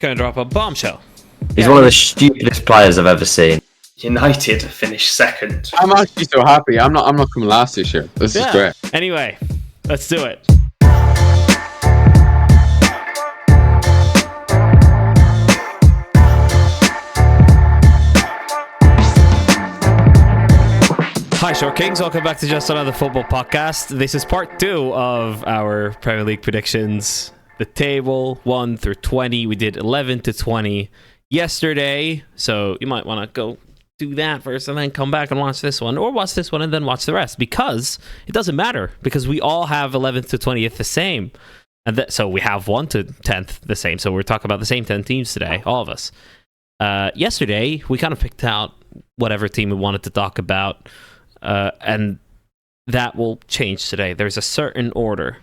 Gonna drop a bombshell. He's one of the stupidest players I've ever seen. United finished second. I'm actually so happy. I'm not coming last this year. This is great. Anyway, let's do it. Hi, Short Kings. Welcome back to Just Another Football Podcast. This is part 2 of our Premier League predictions. The table 1 through 20. We did 11 to 20 yesterday, so you might want to go do that first and then come back and watch this one, or watch this one and then watch the rest, because it doesn't matter, because we all have 11th to 20th the same, and so we have 1 to 10th the same. So we're talking about the same 10 teams today, all of us. Yesterday we kind of picked out whatever team we wanted to talk about. And that will change today. There's a certain order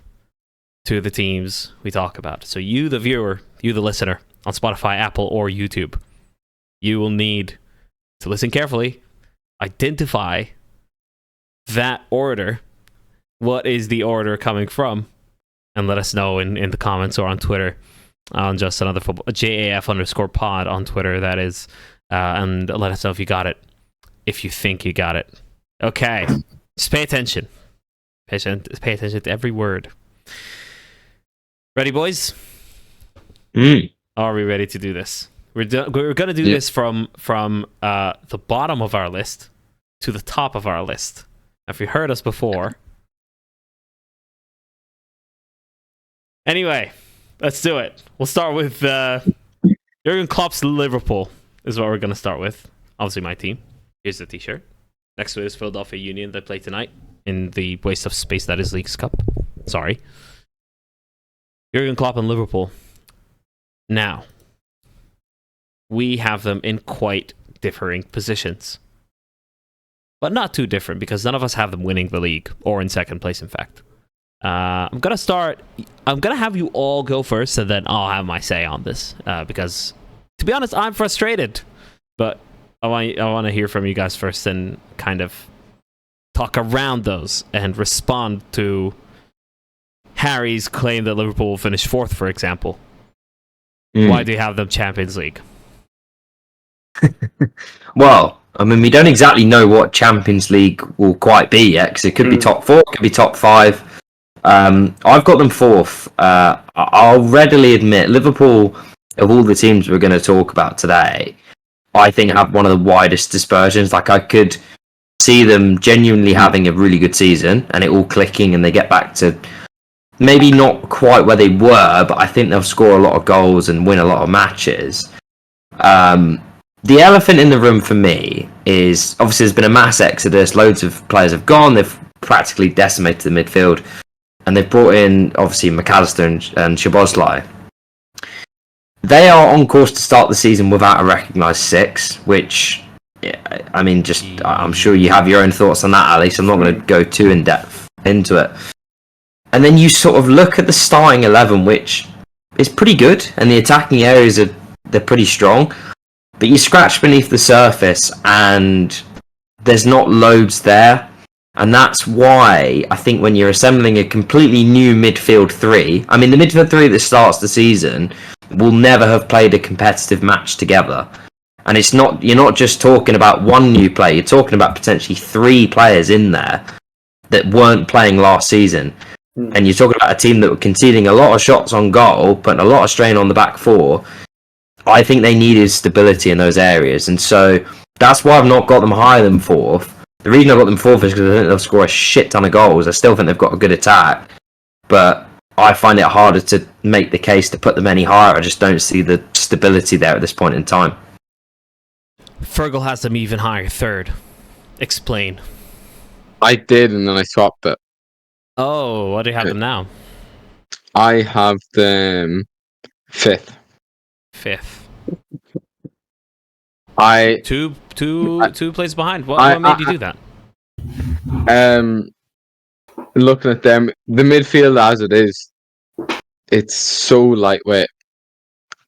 to the teams we talk about. So you, the viewer, you, the listener, on Spotify, Apple, or YouTube, you will need to listen carefully, identify that order. What is the order coming from? And let us know in the comments or on Twitter, on Just Another Football, JAF_pod on Twitter, that is. And let us know if you got it, if you think you got it. Okay, just pay attention. Pay attention to every word. Ready, boys? Are we ready to do this? We're going to do this from the bottom of our list to the top of our list. If you heard us before. Anyway, let's do it. We'll start with Jurgen Klopp's Liverpool is what we're going to start with. Obviously my team. Here's the t-shirt. Next to it is Philadelphia Union. They play tonight in the waste of space that is Leagues Cup. Sorry. Jurgen Klopp and Liverpool. Now, we have them in quite differing positions. But not too different, because none of us have them winning the league, or in second place, in fact. I'm going to have you all go first, and then I'll have my say on this. Because, to be honest, I'm frustrated. But I want to hear from you guys first and kind of talk around those and respond to Harry's claim that Liverpool will finish 4th, for example. Why do you have them Champions League? Well, I mean, we don't exactly know what Champions League will quite be yet, because it could be top 4, it could be top 5. I've got them 4th. I'll readily admit, Liverpool, of all the teams we're going to talk about today, I think have one of the widest dispersions. Like, I could see them genuinely having a really good season and it all clicking and they get back to maybe not quite where they were, but I think they'll score a lot of goals and win a lot of matches. The elephant in the room for me is, obviously there's been a mass exodus, loads of players have gone, they've practically decimated the midfield, and they've brought in, obviously, McAllister and Szoboszlai. They are on course to start the season without a recognised 6, which, I mean, I'm sure you have your own thoughts on that, Ali, so I'm not going to go too in-depth into it. And then you sort of look at the starting 11, which is pretty good, and the attacking areas they're pretty strong, but you scratch beneath the surface, and there's not loads there. And that's why I think when you're assembling a completely new midfield 3, I mean, the midfield 3 that starts the season will never have played a competitive match together. And you're not just talking about one new player, you're talking about potentially 3 players in there that weren't playing last season. And you're talking about a team that were conceding a lot of shots on goal, putting a lot of strain on the back 4. I think they needed stability in those areas. And so that's why I've not got them higher than 4th. The reason I've got them 4th is because I think they'll score a shit ton of goals. I still think they've got a good attack, but I find it harder to make the case to put them any higher. I just don't see the stability there at this point in time. Fergal has them even higher, 3rd. Explain. I did, and then I swapped it. Oh, what do you have them now? I have them 5th. 5th. Two places behind. What made you do that? Looking at them, the midfield as it is, it's so lightweight,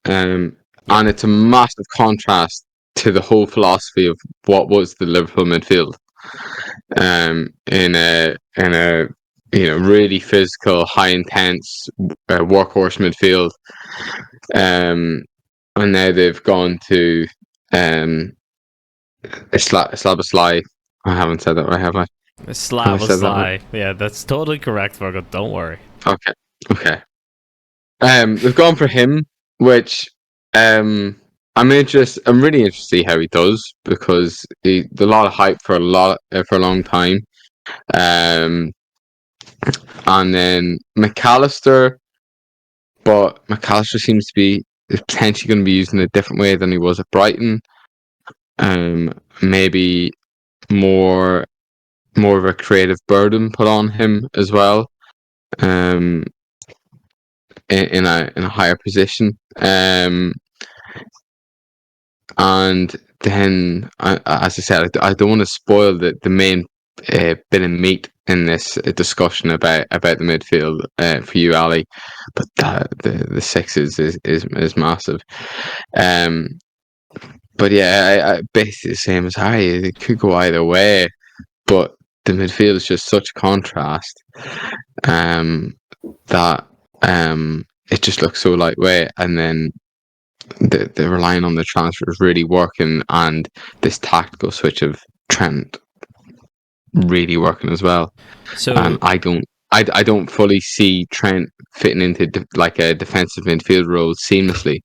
and it's a massive contrast to the whole philosophy of what was the Liverpool midfield. In a really physical, high intense workhorse midfield. and now they've gone to Slavosly. I haven't said that right, have I? Slavosly. Yeah, that's totally correct, Virgo. Don't worry. Okay. They've gone for him, which I'm really interested to see how he does, because a lot of hype for a long time. And then McAllister, but McAllister seems to be potentially going to be used in a different way than he was at Brighton. Maybe more of a creative burden put on him as well. In a higher position. And then, as I said, I don't want to spoil the main bit of meat in this discussion about the midfield for you, Ali. But the sixes is massive. But yeah, I basically the same as Harry. It could go either way, but the midfield is just such a contrast. That it just looks so lightweight, and then the relying on the transfers really working, and this tactical switch of Trent really working as well. So I don't fully see Trent fitting into like a defensive midfield role seamlessly,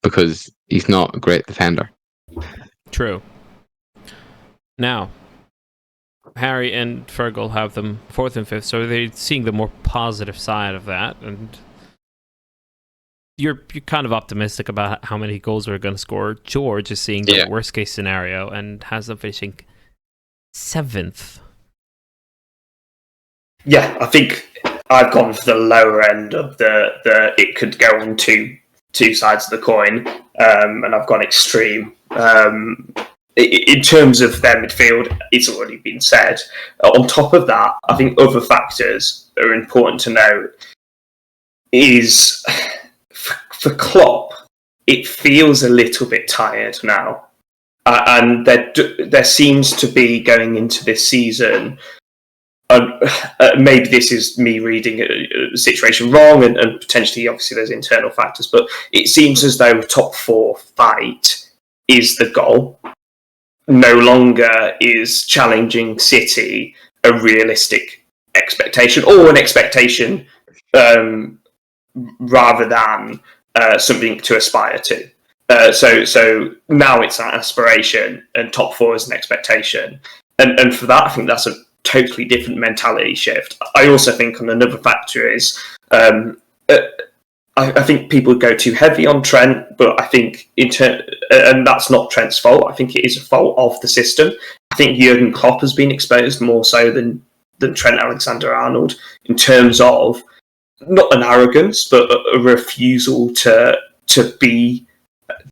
because he's not a great defender. true. Now, Harry and Fergal have them 4th and 5th, so they're seeing the more positive side of that, and you're kind of optimistic about how many goals we're going to score. George is seeing the worst case scenario and has them finishing 7th. Yeah, I think I've gone for the lower end of the it could go on two sides of the coin, and I've gone extreme. In terms of their midfield, it's already been said. On top of that, I think other factors that are important to note is for Klopp, it feels a little bit tired now. And there seems to be, going into this season, maybe this is me reading a situation wrong, and potentially, obviously, there's internal factors, but it seems as though top 4 fight is the goal. No longer is challenging City a realistic expectation, or an expectation rather than something to aspire to. So now it's an aspiration, and top 4 is an expectation. And for that, I think that's a totally different mentality shift. I also think another factor is I think people go too heavy on Trent, but I think and that's not Trent's fault. I think it is a fault of the system. I think Jurgen Klopp has been exposed more so than Trent Alexander-Arnold, in terms of not an arrogance, but a refusal to be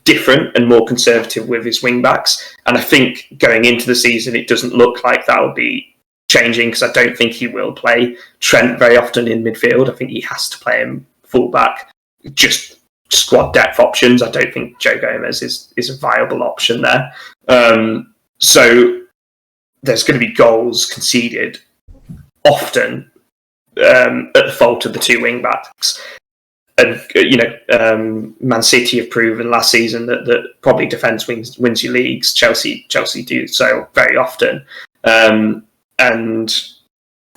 different and more conservative with his wing backs. And I think going into the season, it doesn't look like that will be changing, because I don't think he will play Trent very often in midfield. I think he has to play him fullback, just squad depth options. I don't think Joe Gomez is a viable option there. So there's going to be goals conceded often at the fault of the 2 wing backs. And Man City have proven last season that probably defence wins you leagues. Chelsea do so very often. And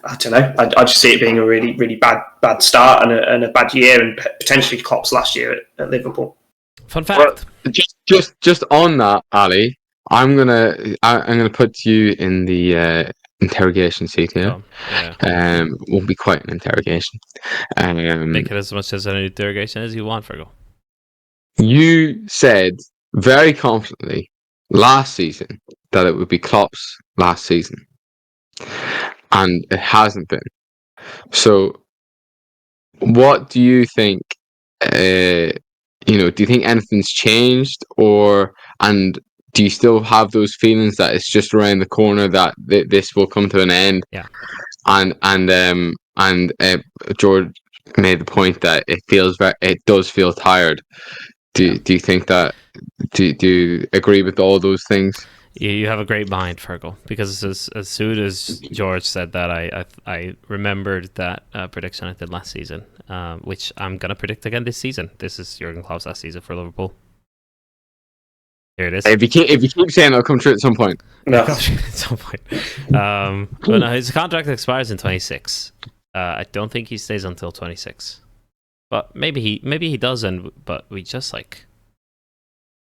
I don't know. I just see it being a really, really bad start and a bad year, and potentially Klopp's last year at Liverpool. Fun fact. Well, just on that, Ali, I'm gonna put you in the interrogation seat here. Oh, yeah. Won't be quite an interrogation. Make it as much as an interrogation as you want, Fergal. You said very confidently last season that it would be Klopp's last season, and it hasn't been. So, what do you think? Do you think anything's changed, and do you still have those feelings that it's just around the corner, that this will come to an end? Yeah. And George made the point that it does feel tired. Do you think that? Do you agree with all those things? You have a great mind, Fergal, because as soon as George said that, I remembered that prediction I did last season, which I'm going to predict again this season. This is Jurgen Klopp's last season for Liverpool. Here it is. If you keep saying it'll come true at some point. No. At some point. But no, his contract expires in 26. I don't think he stays until 26. But maybe he doesn't. But we just like,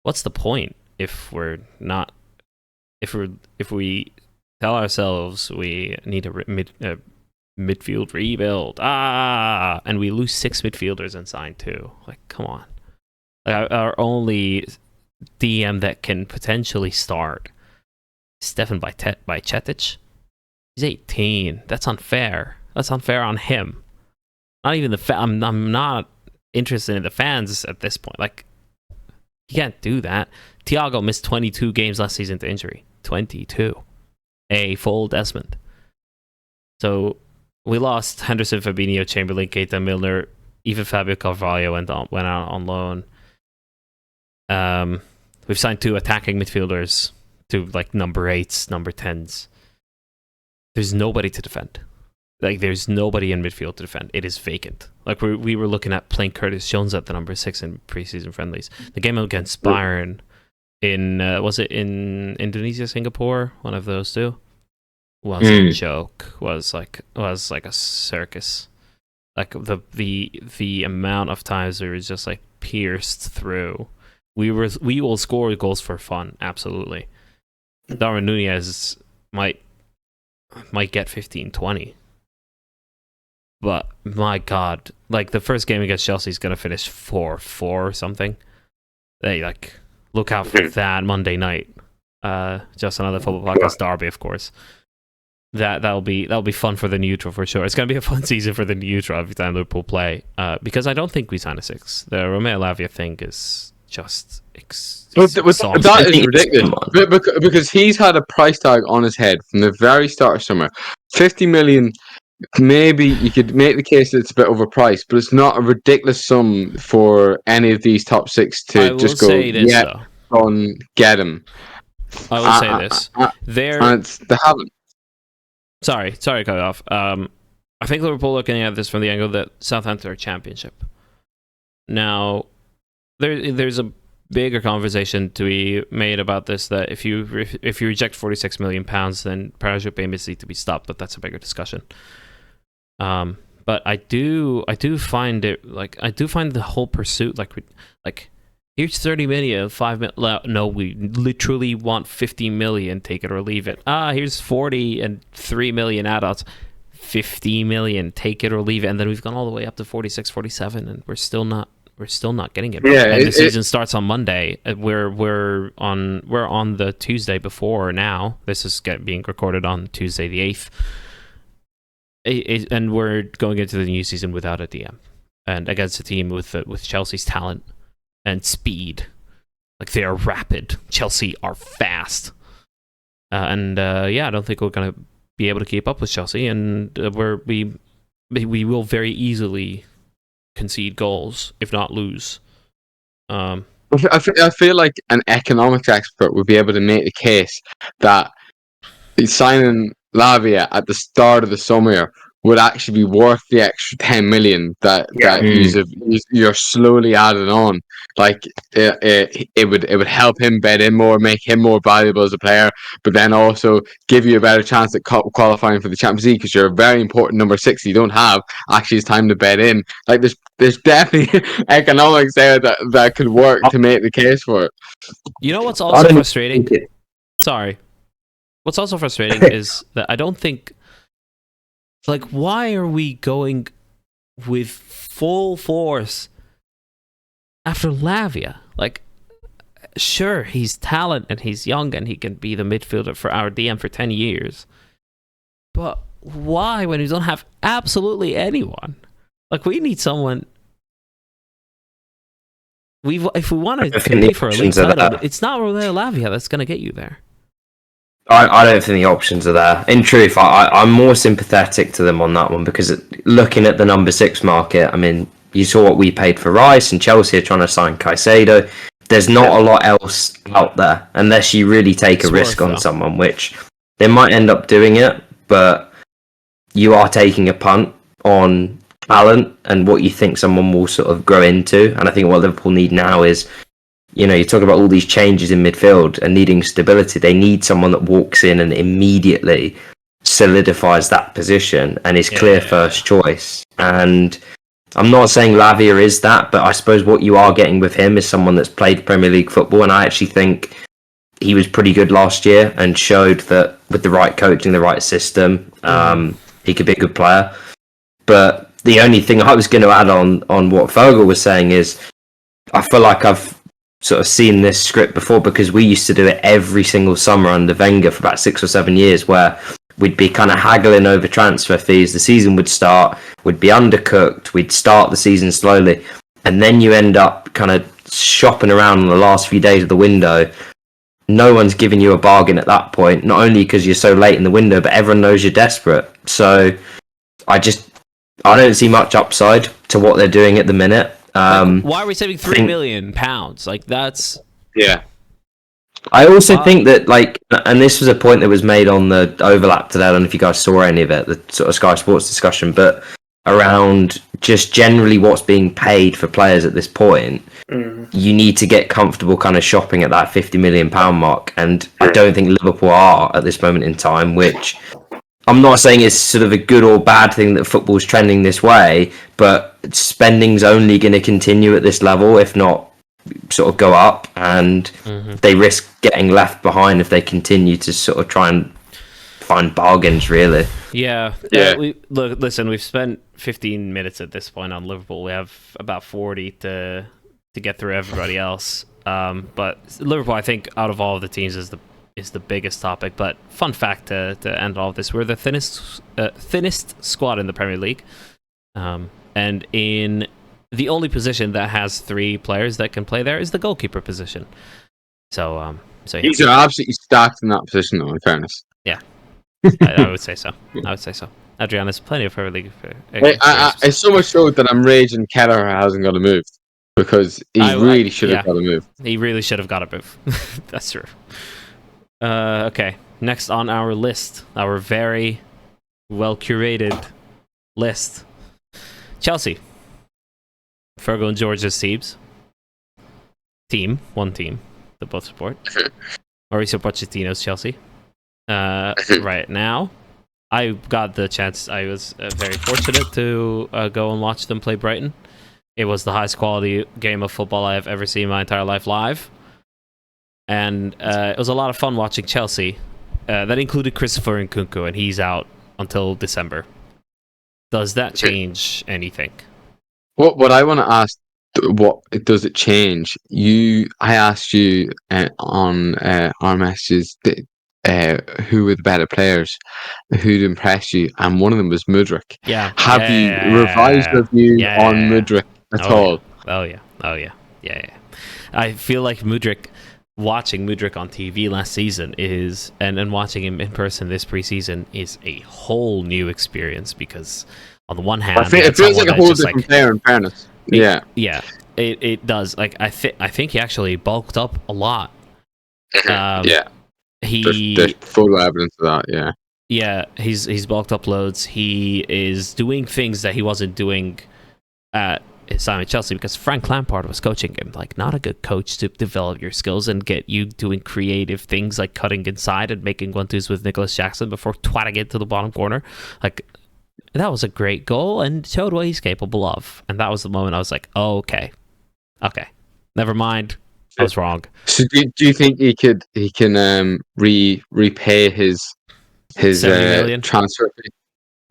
what's the point if we're not? If we tell ourselves we need a midfield rebuild, and we lose 6 midfielders and sign 2. Like, come on. Like, our only DM that can potentially start Stefan Bajcetic. He's 18. That's unfair. That's unfair on him. Not even the I'm not interested in the fans at this point. Like, you can't do that. Thiago missed 22 games last season to injury. 22. A full Desmond. So we lost Henderson, Fabinho, Chamberlain, Keita, Milner, even Fabio Carvalho went out on loan. We've signed 2 attacking midfielders, 2 like number 8s, number 10s. There's nobody to defend. Like, there's nobody in midfield to defend. It is vacant. Like, we were looking at playing Curtis Jones at the number 6 in preseason friendlies. The game against Bayern in was it in Indonesia, Singapore? One of those 2 was a joke. Was like a circus. Like the amount of times it was just like pierced through. We will score goals for fun, absolutely. Darwin Nunez might get 15, 20. But my God, like the first game against Chelsea is gonna finish 4-4 or something. They like look out for that Monday night. Just another football podcast derby, of course. That'll be fun for the neutral for sure. It's gonna be a fun season for the neutral every time Liverpool play. Because I don't think we sign a 6. The Romeo Lavia thing is just that is ridiculous because he's had a price tag on his head from the very start of summer. 50 million. Maybe you could make the case that it's a bit overpriced, but it's not a ridiculous sum for any of these top 6 to just go, get him. I will say this. They haven't. Sorry to cut off. I think Liverpool looking at this from the angle that Southampton are championship. Now, there's a bigger conversation to be made about this, that if you reject £46 million, then parachute payments need to be stopped, but that's a bigger discussion. But I do find it like I do find the whole pursuit like here's 30 million, 5 million. No, we literally want 50 million. Take it or leave it. Here's 40 and 3 million adults. 50 million. Take it or leave it. And then we've gone all the way up to 46, 47, and we're still not getting it. Yeah, and the season starts on Monday. We're on the Tuesday before now. This is being recorded on Tuesday the 8th. And we're going into the new season without a DM, and against a team with Chelsea's talent and speed. Like, they are rapid. Chelsea are fast, and I don't think we're gonna be able to keep up with Chelsea, and we will very easily concede goals, if not lose. I feel like an economics expert would be able to make the case that signing Lavia at the start of the summer would actually be worth the extra 10 million that you're slowly adding on. Like, it would help him bed in more, make him more valuable as a player, but then also give you a better chance at qualifying for the Champions League, because you're a very important number 6 you don't have. Actually, it's time to bed in. Like, there's definitely economics there that could work to make the case for it. You know what's also frustrating? Sorry. What's also frustrating is that I don't think, like, why are we going with full force after Lavia? Like, sure, he's talent and he's young and he can be the midfielder for our DM for 10 years. But why when we don't have absolutely anyone? Like, we need someone. If we want to compete for a league title, it's not Romeo Lavia that's going to get you there. I don't think the options are there. In truth, I'm more sympathetic to them on that one, because looking at the number 6 market, I mean, you saw what we paid for Rice, and Chelsea are trying to sign Caicedo. There's not a lot else out there unless you really take a risk on someone, which they might end up doing it, but you are taking a punt on talent and what you think someone will sort of grow into. And I think what Liverpool need now is you talk about all these changes in midfield and needing stability. They need someone that walks in and immediately solidifies that position and is clear first choice. And I'm not saying Lavia is that, but I suppose what you are getting with him is someone that's played Premier League football, and I actually think he was pretty good last year and showed that with the right coaching, the right system, he could be a good player. But the only thing I was going to add on what Fergal was saying is I feel like I've sort of seen this script before, because we used to do it every single summer under Wenger for about 6 or 7 years, where we'd be kind of haggling over transfer fees. The season would start, we'd be undercooked, we'd start the season slowly, and then you end up kind of shopping around in the last few days of the window. No one's giving you a bargain at that point, not only because you're so late in the window, but everyone knows you're desperate. So I don't see much upside to what they're doing at the minute. Why are we saving £3 million? Like, that's... Yeah. I also think that, like, and this was a point that was made on the overlap today, I don't know if you guys saw any of it, the sort of Sky Sports discussion, but around just generally what's being paid for players at this point, you need to get comfortable kind of shopping at that £50 million mark, and I don't think Liverpool are at this moment in time, which I'm not saying it's sort of a good or bad thing that football's trending this way, but spending's only going to continue at this level, if not sort of go up, and they risk getting left behind if they continue to sort of try and find bargains, really. Yeah. Listen, we've spent 15 minutes at this point on Liverpool. We have about 40 to get through everybody else. But Liverpool, I think, out of all of the teams, is the biggest topic. But fun fact to end all of this: we're the thinnest squad in the Premier League, and in the only position that has 3 players that can play there is the goalkeeper position. So These are absolutely stacked in that position, though, in fairness. Yeah, I would say so. Adrian has plenty of Premier League experience. It's so much so that I'm raging Keller hasn't got a move, because he really should have got a move. He really should have got a move. That's true. Okay, next on our list, our very well curated list, Chelsea. Fergal and George's one team that both support. Mauricio Pochettino's Chelsea. Right now, I got the chance. I was very fortunate to go and watch them play Brighton. It was the highest quality game of football I have ever seen in my entire life live. And it was a lot of fun watching Chelsea. That included Christopher Nkunku, and he's out until December. Does that change anything? What I want to ask, what does it change? I asked you on our messages who were the better players, who'd impressed you, and one of them was Mudryk. Yeah. Have you revised your view on Mudryk at all? Yeah. Oh yeah. I feel like watching Mudryk on TV last season and watching him in person this preseason is a whole new experience, because on the one hand, it feels like a whole different player, in fairness. Yeah, it does. Like I think he actually bulked up a lot. Yeah, there's photo evidence of that. Yeah, he's bulked up loads. He is doing things that he wasn't doing at Simon Chelsea, because Frank Lampard was coaching him. Like, not a good coach to develop your skills and get you doing creative things like cutting inside and making 1-2s with Nicholas Jackson before twatting it to the bottom corner. Like, that was a great goal and showed what he's capable of. And that was the moment I was like, oh, okay, never mind, I was wrong. So do you think he can repay his 70 million transfer fee?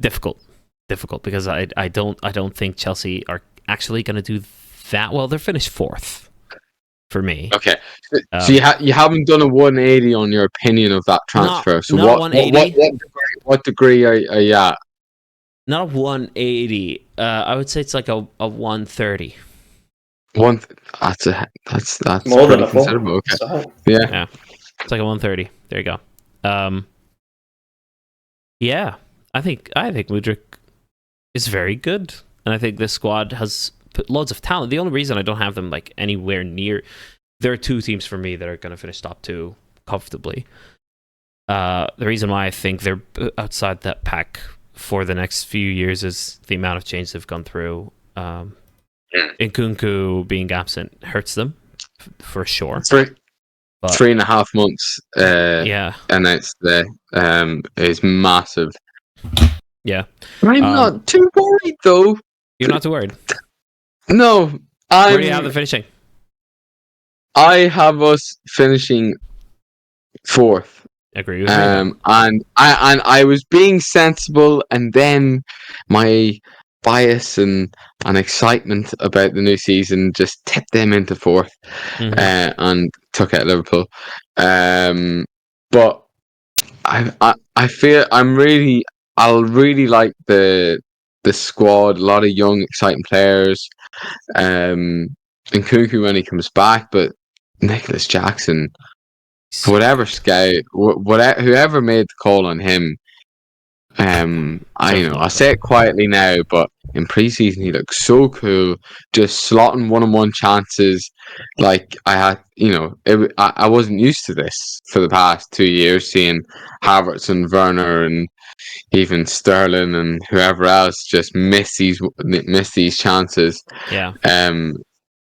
Difficult, because I don't think Chelsea are actually going to do that well. They're finished 4th for me. Okay, so you haven't done a 180 on your opinion of that transfer. Not 180. What degree are you at? Not a 180. I would say it's like a 130. That's more pretty than a considerable. Okay. So. Yeah, it's like a 130. There you go. Yeah, I think Mudryk is very good, and I think this squad has put loads of talent. The only reason I don't have them like anywhere near, there are 2 teams for me that are going to finish top 2 comfortably. The reason why I think they're outside that pack for the next few years is the amount of change they've gone through. Nkunku being absent hurts them for sure. Three, But- 3.5 months. Yeah. Announced today. Is massive. Yeah. I'm not too worried though. You're not too worried. No, Where do you have them finishing? I have us finishing 4th. Agree with me. then. And I was being sensible, and then my bias and excitement about the new season just tipped them into 4th, Mhm. and took out Liverpool. But I feel I'll really like the squad. A lot of young, exciting players. Nkunku when he comes back, but Nicholas Jackson, whatever scout, whoever made the call on him, I'll say it quietly now, but in preseason he looked so cool, just slotting one-on-one chances. Like I had, I wasn't used to this for the past 2 years, seeing Havertz and Werner and even Sterling and whoever else just miss these chances. Yeah.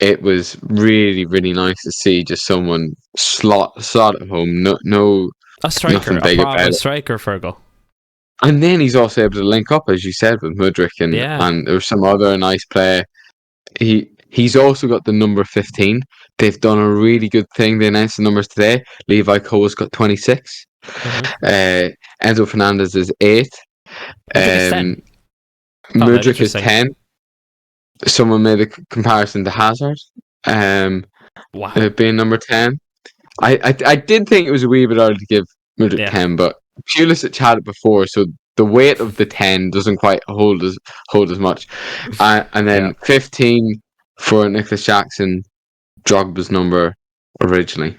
It was really, really nice to see just someone slot at home. No, A striker, nothing a big about proper it. striker, Fergal. And then he's also able to link up, as you said, with Mudryk, and there was some other nice play. He's also got the number 15. They've done a really good thing. They announced the numbers today. Levi Cole's got 26. Enzo Fernandez is 8. Mudryk is 10. Someone made a comparison to Hazard, Wow. being number 10. I did think it was a wee bit early to give Mudryk 10, but Pulisic had it before, so the weight of the 10 doesn't quite hold as much. And then 15 for Nicholas Jackson, Drogba's number originally.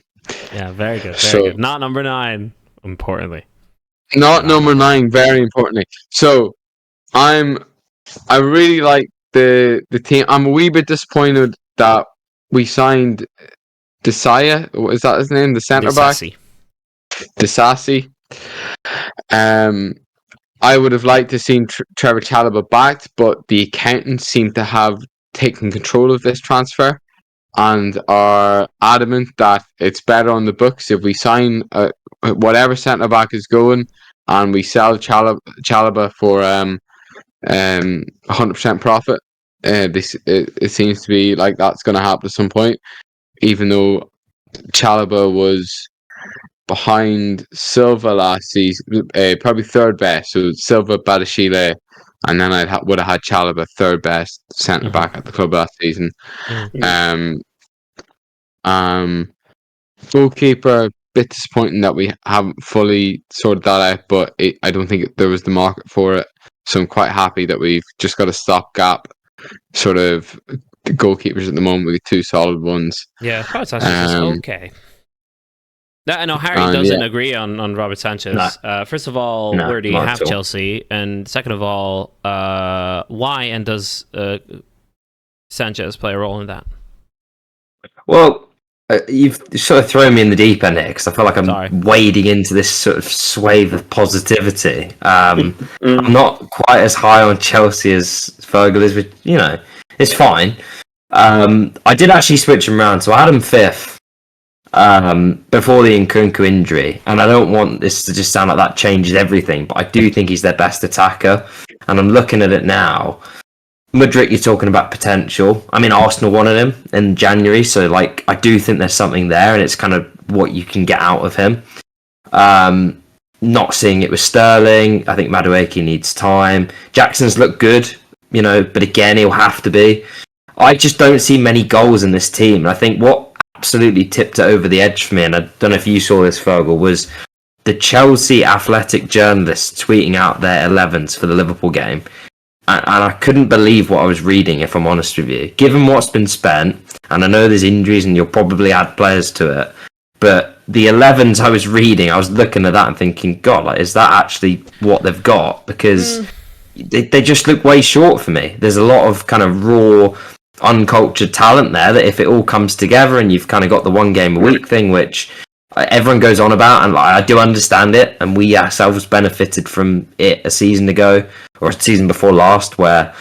Yeah, very good. Very good. Not number 9, importantly. Not number 9, very importantly. So I really like the team. I'm a wee bit disappointed that we signed Desaya. Is that his name? The centre back? Disasi. I would have liked to have seen Trevor Chalobah backed, but the accountants seem to have taken control of this transfer and are adamant that it's better on the books if we sign whatever centre back is going and we sell Chalobah for 100% profit. It seems to be like that's going to happen at some point, even though Chalobah was behind Silva last season, probably third best. So Silva, Badashile, and then I would have had Chalobah third best centre back at the club last season. Goalkeeper, bit disappointing that we haven't fully sorted that out, but I don't think there was the market for it. So I'm quite happy that we've just got a stopgap sort of goalkeepers at the moment with 2 solid ones. Yeah, Robert Sanchez is okay. I know Harry doesn't agree on Robert Sanchez. No. First of all, where do you have Chelsea? And second of all, why and does Sanchez play a role in that? Well, you've sort of thrown me in the deep end here because I feel like I'm wading into this sort of swathe of positivity. I'm not quite as high on Chelsea as Fergal is, but it's fine. I did actually switch him around, so I had him 5th before the Nkunku injury, and I don't want this to just sound like that changes everything, but I do think he's their best attacker, and I'm looking at it now. Mudryk, you're talking about potential. I mean, Arsenal wanted him in January, so I do think there's something there, and it's kind of what you can get out of him. Not seeing it with Sterling. I think Madueke needs time. Jackson's looked good, but again, he'll have to be. I just don't see many goals in this team. And I think what absolutely tipped it over the edge for me, and I don't know if you saw this, Fergal, was the Chelsea Athletic journalists tweeting out their 11s for the Liverpool game. And I couldn't believe what I was reading, if I'm honest with you. Given what's been spent, and I know there's injuries and you'll probably add players to it, but the 11s I was reading, I was looking at that and thinking, God, is that actually what they've got? Because they just look way short for me. There's a lot of kind of raw, uncultured talent there that if it all comes together and you've kind of got the 1 game a week thing, which everyone goes on about, and I do understand it, and we ourselves benefited from it a season ago or a season before last, where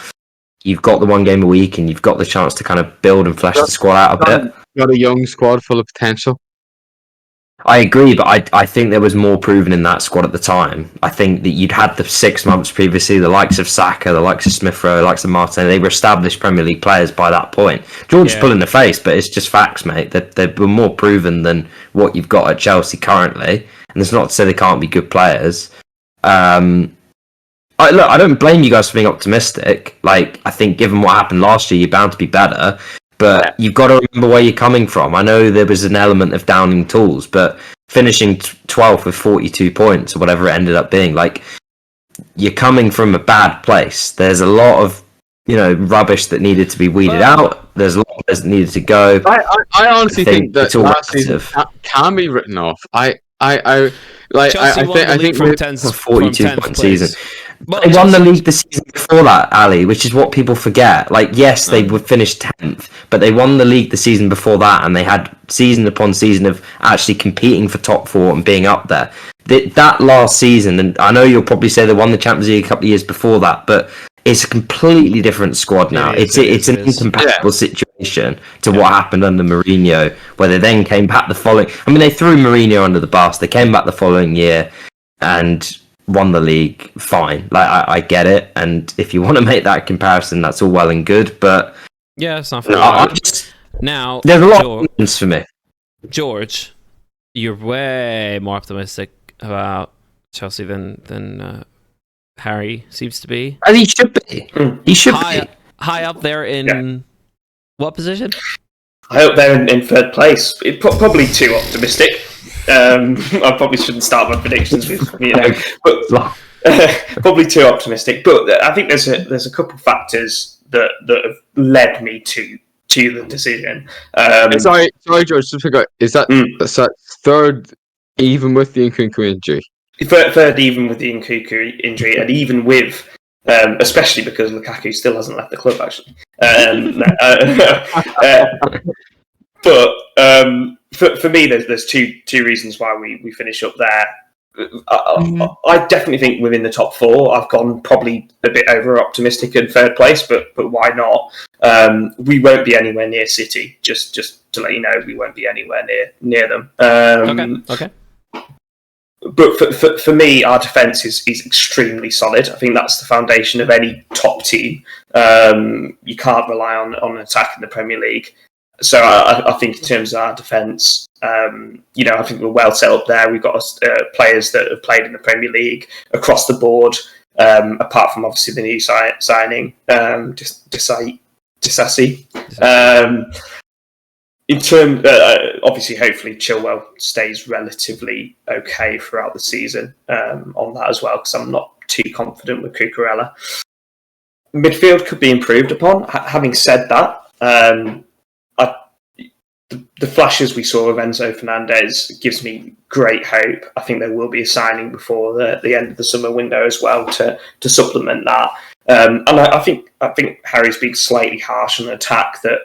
you've got the one game a week, and you've got the chance to kind of build and flesh the squad out a bit. Got a young squad full of potential. I agree, but I think there was more proven in that squad at the time. I think that you'd had the 6 months previously, the likes of Saka, the likes of Smith Rowe, the likes of Martin. They were established Premier League players by that point. George's pulling the face, but it's just facts, mate. They were more proven than what you've got at Chelsea currently. And it's not to say they can't be good players. I don't blame you guys for being optimistic. Like, I think given what happened last year, you're bound to be better. But you've got to remember where you're coming from. I know there was an element of downing tools, but finishing 12th with 42 points or whatever it ended up being, like, you're coming from a bad place. There's a lot of, rubbish that needed to be weeded out. There's a lot that needed to go. I honestly think that last season can be written off. I think from 10th, 42 point season. Well, they won the league the season before that, Ali, which is what people forget. Like, yes, they would finish 10th, but they won the league the season before that, and they had season upon season of actually competing for top 4 and being up there. That last season, and I know you'll probably say they won the Champions League a couple of years before that, but it's a completely different squad now. It's an incompatible situation to what happened under Mourinho, where they then came back the following. I mean, they threw Mourinho under the bus. They came back the following year and won the league. Fine, like I get it. And if you want to make that comparison, that's all well and good. But yeah, it's not fair. Now there's a lot of things for me. George, you're way more optimistic about Chelsea than Harry seems to be. And he should be. He should be high up there in what position? I hope they're in third place. Probably too optimistic. I probably shouldn't start my predictions with, but probably too optimistic. But I think there's a couple of factors that have led me to the decision. Sorry, George. Just forgot. Is that third, even with the Nkunku injury? Third, even with the Nkunku injury, and even with, especially because Lukaku still hasn't left the club, actually. But for me, there's two reasons why we finish up there. I definitely think within the top 4, I've gone probably a bit over optimistic in third place, but why not? We won't be anywhere near City. Just to let you know, we won't be anywhere near them. Okay. But for me, our defence is extremely solid. I think that's the foundation of any top team. You can't rely on an attack in the Premier League. So I think in terms of our defence, I think we're well set up there. We've got players that have played in the Premier League across the board, apart from obviously the new signing, Disasi. In terms, obviously, hopefully Chilwell stays relatively okay throughout the season on that as well, because I'm not too confident with Cucurella. Midfield could be improved upon. Having said that, the flashes we saw of Enzo Fernandez gives me great hope. I think there will be a signing before the end of the summer window as well to supplement that. And I think Harry's being slightly harsh on the attack that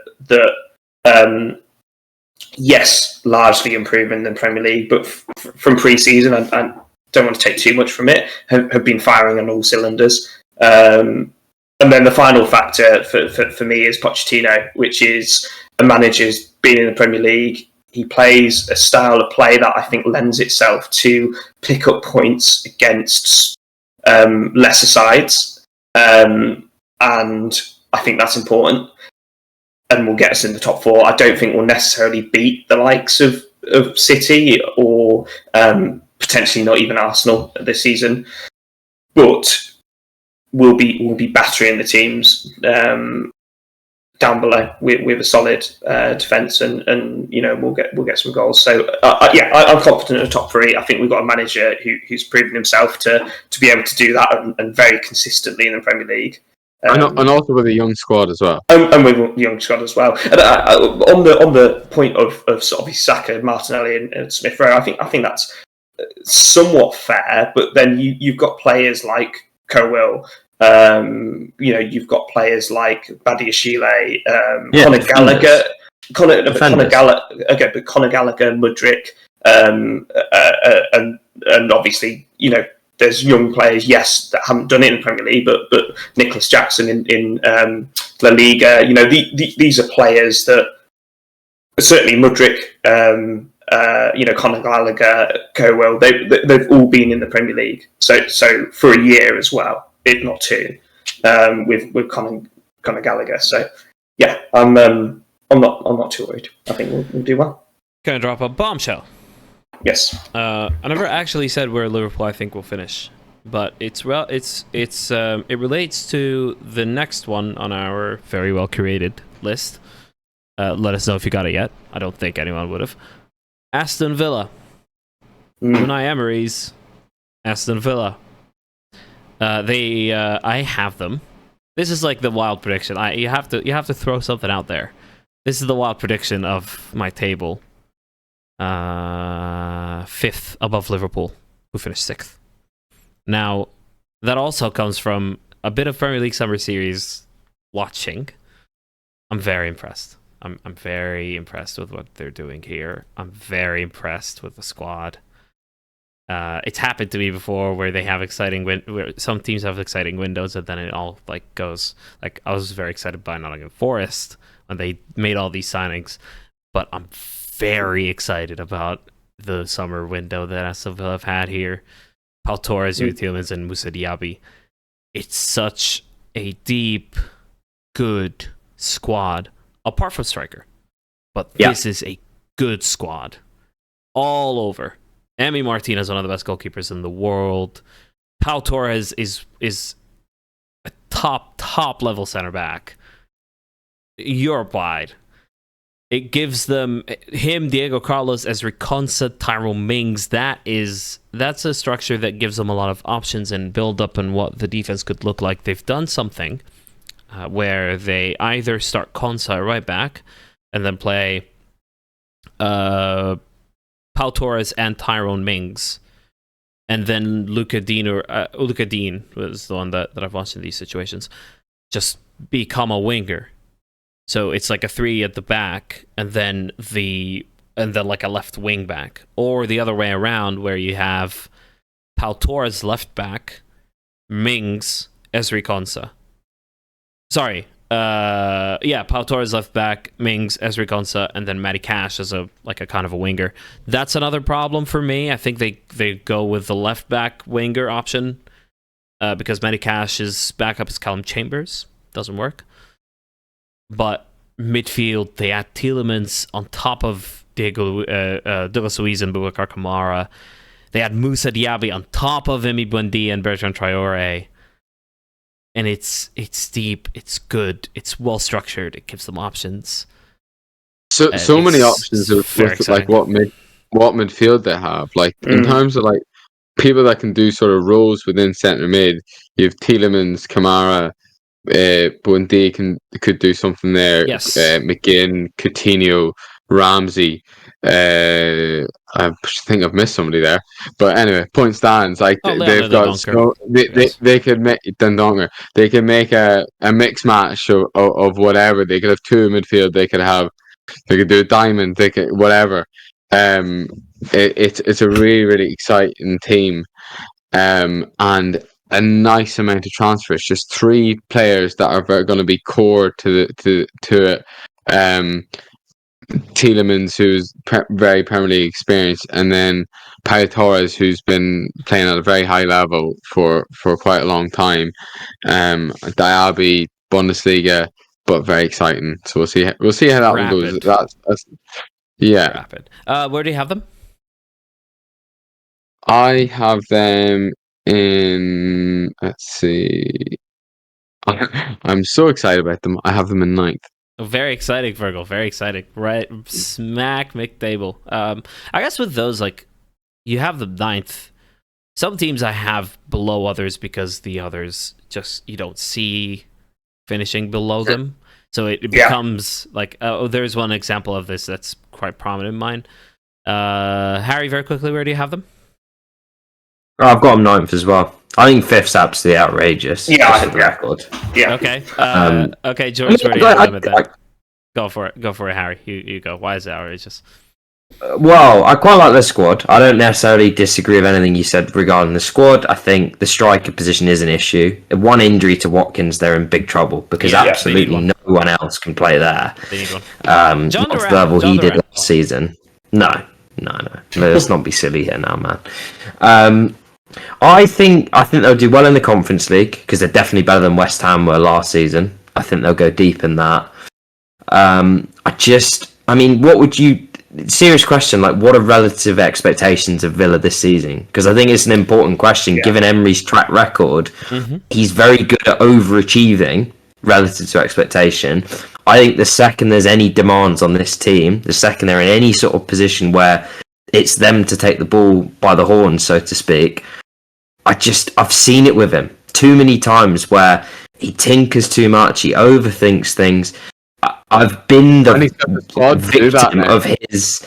yes, largely improving the Premier League, but from pre-season, I don't want to take too much from it, have been firing on all cylinders. And then the final factor for me is Pochettino, which is a manager's been in the Premier League. He plays a style of play that I think lends itself to pick up points against lesser sides. And I think that's important. And will get us in the top 4. I don't think we'll necessarily beat the likes of City or potentially not even Arsenal this season, but we'll be battering the teams down below with a solid defence, and we'll get some goals. So I'm confident in the top 3. I think we've got a manager who's proven himself to be able to do that and very consistently in the Premier League. And also with a young squad as well. And with a young squad as well. And on the point of sort of Saka, Martinelli, and Smith Rowe, I think that's somewhat fair. But then you've got players like Kerwill. You've got players like Badiashile, Conor Gallagher, Conor Gallagher, Mudryk, and obviously there's young players, yes, that haven't done it in the Premier League, but Nicholas Jackson in La Liga, these are players that certainly Mudryk, Conor Gallagher, Colwill, they've all been in the Premier League. So for a year as well, if not two, with Conor Gallagher. So yeah, I'm not too worried. I think we'll do well. Gonna drop a bombshell. Yes. I never actually said where Liverpool I think will finish, but it relates to the next one on our very well curated list. Let us know if you got it yet. I don't think anyone would have. Aston Villa. Unai Emery's Aston Villa. I have them. This is like the wild prediction. You have to throw something out there. This is the wild prediction of my table. 5th above Liverpool, who finished 6th. Now, that also comes from a bit of Premier League Summer Series watching. I'm very impressed. I'm very impressed with what they're doing here. I'm very impressed with the squad. It's happened to me before where they have where some teams have exciting windows and then it all goes. Like, I was very excited by Nottingham Forest when they made all these signings, but I'm very excited about the summer window that Aston Villa have had here. Pau Torres, Yuri Tielemans, and Moussa Diaby. It's such a deep, good squad, apart from striker. But this is a good squad. All over. Emi Martinez, one of the best goalkeepers in the world. Pau Torres is a top level center back. Europe-wide. It gives them Diego Carlos, Ezri Konsa, Tyrone Mings. That's a structure that gives them a lot of options and build up on what the defense could look like. They've done something where they either start Konsa right back and then play Pau Torres and Tyrone Mings, and then Luca Dean was the one that I've watched in these situations, just become a winger. So it's like a 3 at the back, and then like a left wing back, or the other way around, where you have Pau Torres left back, Mings, Ezri Konsa. Sorry, Pau Torres left back, Mings, Ezri Konsa, and then Matty Cash as a kind of a winger. That's another problem for me. I think they go with the left back winger option because Matty Cash's backup is Callum Chambers. Doesn't work. But midfield, they add Tielemans on top of Diego De La Suisse and Boubacar Kamara. They add Moussa Diaby on top of Emi Buendia and Bertrand Traore. And it's deep, it's good, it's well structured, it gives them options. So many options with like what midfield they have. Like in terms of like people that can do sort of roles within centre mid, you have Tielemans, Kamara, Buendia could do something there. Yes. McGinn, Coutinho, Ramsey. I think I've missed somebody there, but anyway, point stands. Like they've got they could make Dendoncker. They could make a mixed match of whatever. They could have 2 in midfield. They could do a diamond. They could whatever. It's a really exciting team, and a nice amount of transfers. Just 3 players that are going to be core to it. Tielemans, who's very Premier League experienced, and then Pau Torres, who's been playing at a very high level for quite a long time. Diaby, Bundesliga, but very exciting. So we'll see how that one goes. That's Rapid. Where do you have them? I have them in. Let's see. I'm so excited about them. I have them in 9th. Oh, very exciting, Fergal. Very exciting. Right, smack McTable. I guess with those, like, you have the 9th. Some teams I have below others because the others just you don't see finishing below them. So it becomes like there's one example of this that's quite prominent in mine. Harry, very quickly, where do you have them? I've got them 9th as well. I think 5th's absolutely outrageous. Yeah, just for the record. Yeah. Okay. Okay, George, where do you have them at that? Go for it, Harry. You go. Why is it outrageous? Well, I quite like the squad. I don't necessarily disagree with anything you said regarding the squad. I think the striker position is an issue. One injury to Watkins, they're in big trouble because Yeah, absolutely no one else can play there. They need one. Not John to the Durant. level John he did Durant. last season. No. Let's not be silly here now, man. I think they'll do well in the Conference League because they're definitely better than West Ham were last season. I think they'll go deep in that. What would you? Serious question. Like, what are relative expectations of Villa this season? Because I think it's an important question. Given Emery's track record, he's very good at overachieving relative to expectation. I think the second there's any demands on this team, the second they're in any sort of position where it's them to take the ball by the horns, so to speak, I've seen it with him too many times where he tinkers too much, he overthinks things. I've been the victim of his.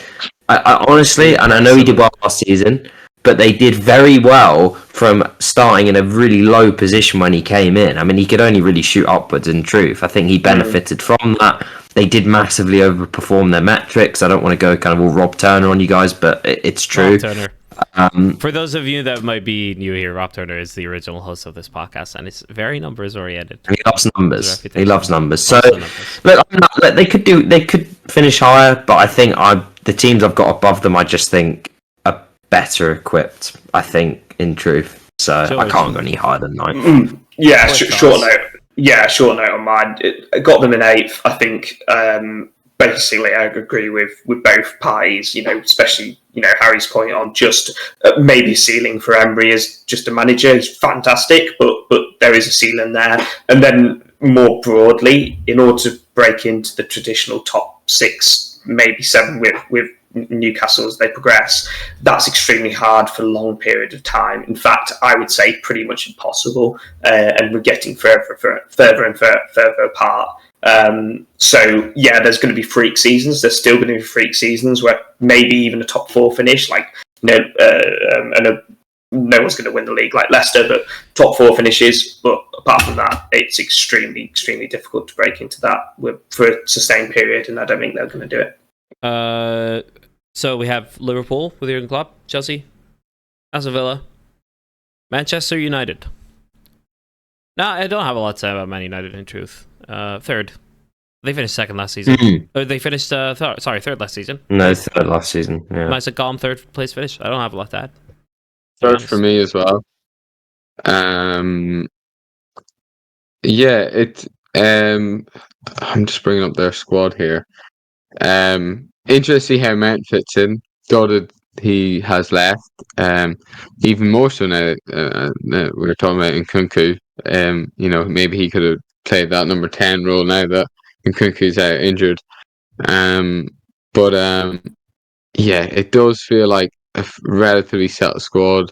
I honestly, and I know he did well last season, but they did very well from starting in a really low position when he came in. I mean, he could only really shoot upwards, in truth. I think he benefited from that. They did massively overperform their metrics. I don't want to go kind of all Rob Turner on you guys, but it's true. Rob Turner. For those of you that might be new here, Rob Turner is the original host of this podcast, and it's very numbers oriented. He loves numbers. He loves numbers. So look, they could finish higher, but I think the teams I've got above them, I just think are better equipped. I think, in truth. So I can't go any higher than 9. Short note. Yeah, short note on mine. I got them in 8th. I think. Basically, I agree with both parties. Especially Harry's point on just maybe ceiling for Emery as just a manager. He's fantastic, but there is a ceiling there. And then more broadly, in order to break into the traditional top 6, maybe 7 with Newcastle as they progress, that's extremely hard for a long period of time. In fact, I would say pretty much impossible. And we're getting further and further apart. There's going to be freak seasons. There's still going to be freak seasons where maybe even a top 4 finish, no one's going to win the league like Leicester, but top 4 finishes. But apart from that, it's extremely, extremely difficult to break into that for a sustained period, and I don't think they're going to do it. So we have Liverpool with Jurgen Klopp, Chelsea, Aston Villa, Manchester United. No, I don't have a lot to say about Man United, in truth. Third. They finished second last season. They finished third last season. No, third last season. Yeah. Nice and calm third place finish. I don't have a lot to add. Third for me as well. I'm just bringing up their squad here. Interesting to see how Mount fits in. Dotted he has left. Even more so now. We were talking about Nkunku. Maybe he could have played that number 10 role now that Nkunku's out injured. It does feel like a relatively set squad.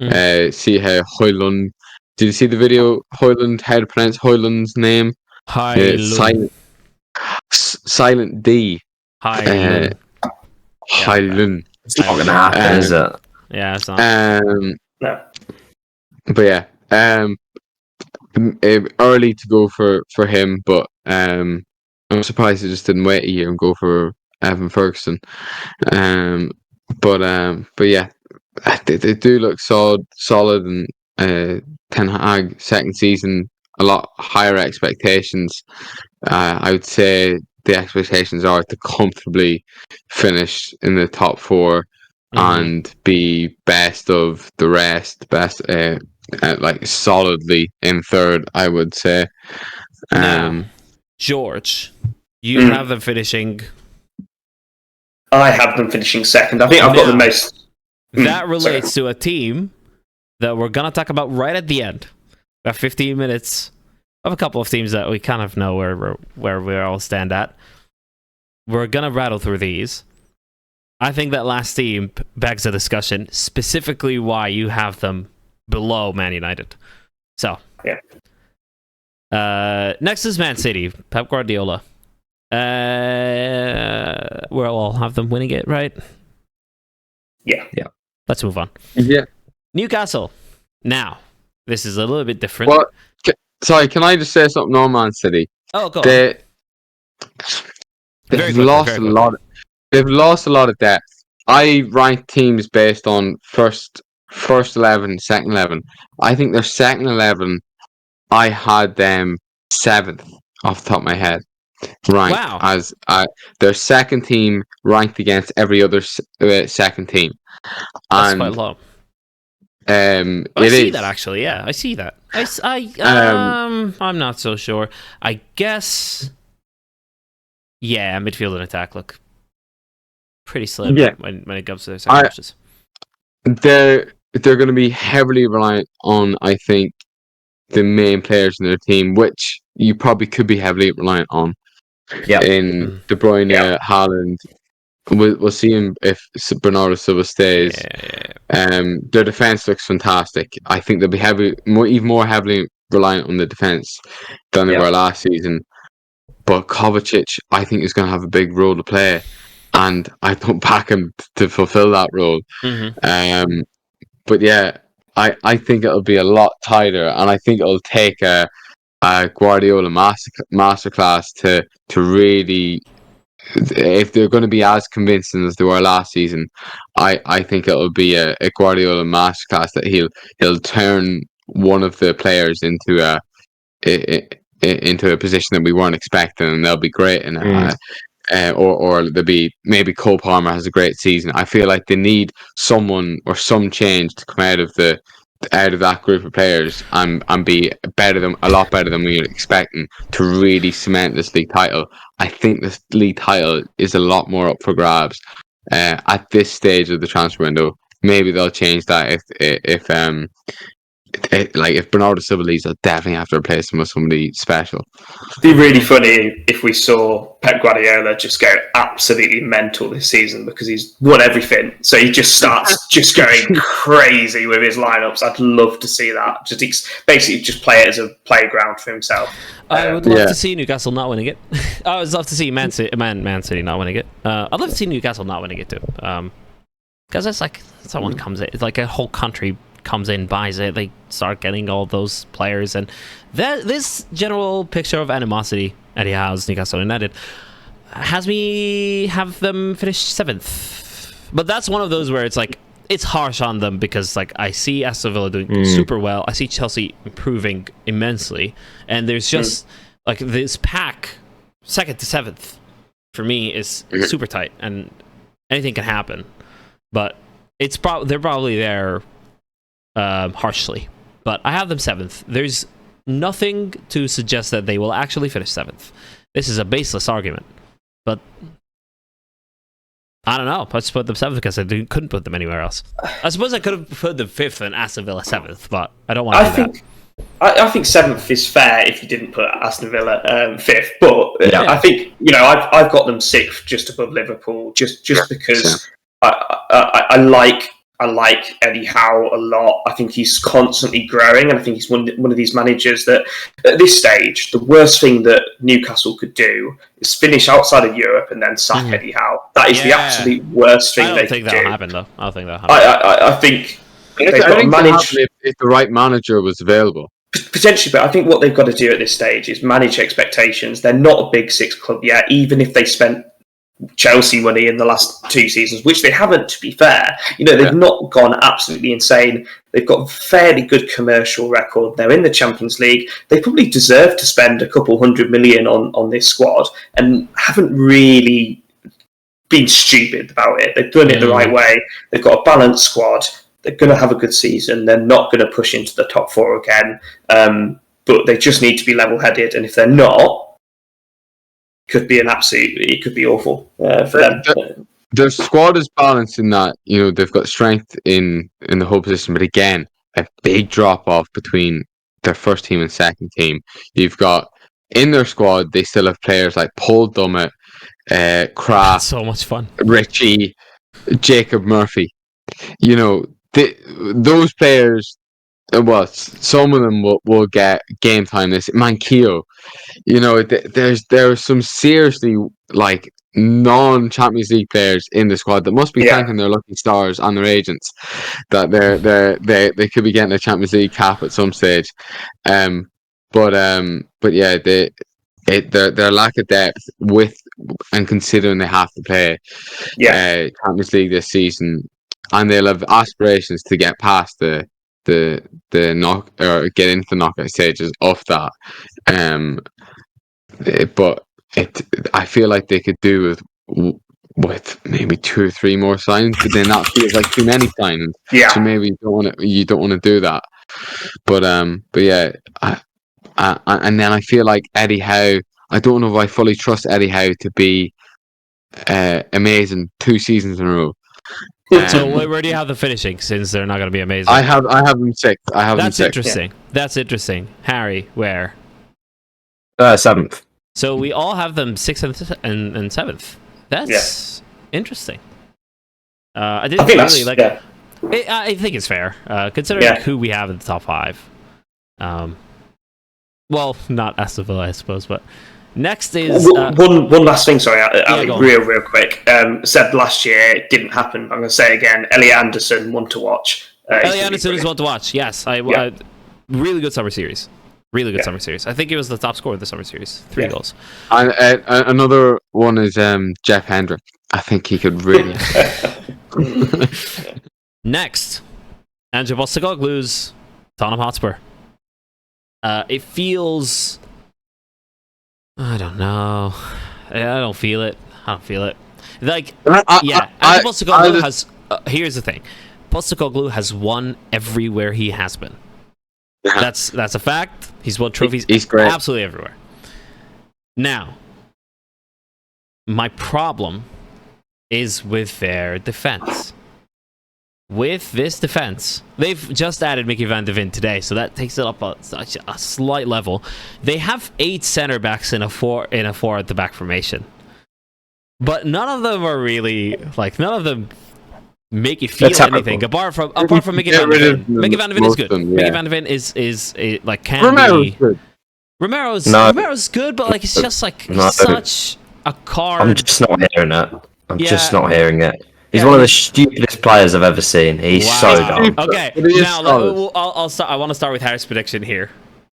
See how Højlund. Did you see the video? Højlund, how to pronounce Højlund's name? Silent D. Højlund. It's not going to happen, is it? Yeah, it's not. No. But yeah, early to go for him, but I'm surprised he just didn't wait a year and go for Evan Ferguson. But yeah, they do look solid, and Ten Hag second season, a lot higher expectations. I would say the expectations are to comfortably finish in the top 4 and be best of the rest, solidly in third, I would say. Now, George, you have them finishing. I have them finishing second. I think I've got the most. That relates to a team that we're gonna talk about right at the end. About 15 minutes of a couple of teams that we kind of know where we all stand at. We're gonna rattle through these. I think that last team begs a discussion, specifically why you have them below Man United. So, next is Man City, Pep Guardiola. We'll all have them winning it, right? Yeah. Let's move on. Yeah. Newcastle. Now, this is a little bit different. Well, sorry, can I just say something on Man City? Oh, go on. They've lost a lot. they've lost a lot of depth. I rank teams based on first 11, second 11. I think their second 11, I had them 7th off the top of my head, ranked Wow. as their second team ranked against every other second team. That's quite low. It I see is. that actually. Yeah, I see that. I'm not so sure. I guess. Yeah, midfield and attack look pretty slim. Yeah. when it comes to their second matches. They're going to be heavily reliant on, I think, the main players in their team, which you probably could be heavily reliant on. Yeah. In De Bruyne, Haaland. We'll see him if Bernardo Silva stays. Their defense looks fantastic. I think they'll be even more heavily reliant on the defense than they were last season. But Kovacic, I think, is going to have a big role to play, and I don't back him to fulfill that role. Mm-hmm. But yeah, I think it'll be a lot tighter, and I think it'll take a Guardiola masterclass to really, if they're going to be as convincing as they were last season, I think it'll be a Guardiola masterclass that he'll turn one of the players into a position that we weren't expecting, and they'll be great in it. Or there'll be maybe Cole Palmer has a great season. I feel like they need someone or some change to come out of that group of players and be a lot better than we were expecting to really cement this league title. I think this league title is a lot more up for grabs at this stage of the transfer window. Maybe they'll change that if Bernardo Silva leaves, they'll definitely have to replace him with somebody special. It'd be really funny if we saw Pep Guardiola just go absolutely mental this season because he's won everything. So he just starts just going crazy with his lineups. I'd love to see that. Basically just play it as a playground for himself. I would love to see Newcastle not winning it. I would love to see Man City not winning it. I'd love to see Newcastle not winning it too. Because it's like someone comes in, it's like a whole country comes in, buys it, they start getting all those players, and this general picture of animosity Eddie Howe's Newcastle United has me have them finish 7th. But that's one of those where it's like it's harsh on them because like I see Aston Villa doing super well, I see Chelsea improving immensely, and there's just like this pack 2nd to 7th for me is super tight, and anything can happen. But they're probably there harshly, but I have them 7th. There's nothing to suggest that they will actually finish 7th. This is a baseless argument, but I don't know. Let's put them 7th because I couldn't put them anywhere else. I suppose I could have put them 5th and Aston Villa 7th, but I don't want to do that. I think 7th is fair if you didn't put Aston Villa 5th, but I think I've got them 6th just above Liverpool, just because I like Eddie Howe a lot. I think he's constantly growing, and I think he's one of these managers that, at this stage, the worst thing that Newcastle could do is finish outside of Europe and then sack Eddie Howe. That is the absolute worst thing they could do. I don't think that'll happen, though. I don't think that'll happen. I think they've got to manage... If the right manager was available. Potentially, but I think what they've got to do at this stage is manage expectations. They're not a big 6 club yet, even if they spent Chelsea money in the last 2 seasons, which they haven't, to be fair. They've not gone absolutely insane. They've got a fairly good commercial record. They're in the Champions League. They probably deserve to spend a couple $100 million on this squad and haven't really been stupid about it. They've done it the right way. They've got a balanced squad. They're going to have a good season. They're not going to push into the top 4 again. But they just need to be level-headed. And if they're not, it could be awful for them. Their squad is balanced in that, they've got strength in the whole position, but again, a big drop off between their first team and second team. You've got in their squad, they still have players like Paul Dummett, Kraft, so much fun, Richie, Jacob Murphy. Those players. Well, some of them will get game time. This Manquillo, there's some seriously like non-Champions League players in the squad that must be thanking their lucky stars and their agents that they could be getting a Champions League cap at some stage. But yeah, their lack of depth with and considering they have to play Champions League this season, and they'll have aspirations to get past the knock or get into the knockout stages of that. But I feel like they could do with maybe 2 or 3 more signings, but then that feels like too many signings. Yeah. So maybe you don't want to do that. But yeah, and then I feel like Eddie Howe. I don't know if I fully trust Eddie Howe to be amazing 2 seasons in a row. So where do you have them finishing? Since they're not going to be amazing, I have them 6th. That's interesting. Yeah. That's interesting. Harry, where? 7th. So we all have them 6th and 7th. That's interesting. I think really like. Yeah. I think it's fair, considering who we have in the top 5. Well, not Aston Villa, I suppose, but next is one last thing. Sorry, real quick. Said last year it didn't happen. I'm going to say it again. Elliot Anderson, one to watch. Elliot Anderson is one to watch. Yes, really good summer series. Really good summer series. I think he was the top scorer of the summer series. 3 goals. And another one is Jeff Hendrick. I think he could really. Next, Ange Postecoglou's Tottenham Hotspur. It feels. I don't know. I don't feel it. Like, Ange Postecoglou has. Here's the thing. Postecoglou has won everywhere he has been. That's a fact. He's won trophies. He's great. Absolutely everywhere. Now, my problem is with their defense. With this defense, they've just added Mickey van de Ven today, so that takes it up a slight level. They have 8 center backs in a 4 at the back formation, but none of them are really none of them make you feel anything apart from Mickey van de Ven. Mickey van de Ven is good. Mickey van de Ven is Romero's good, but it's just he's such a card. I'm just not hearing it. Just not hearing it. He's one of the stupidest players I've ever seen. He's so dumb. Okay, now I'll start. I want to start with Harry's prediction here.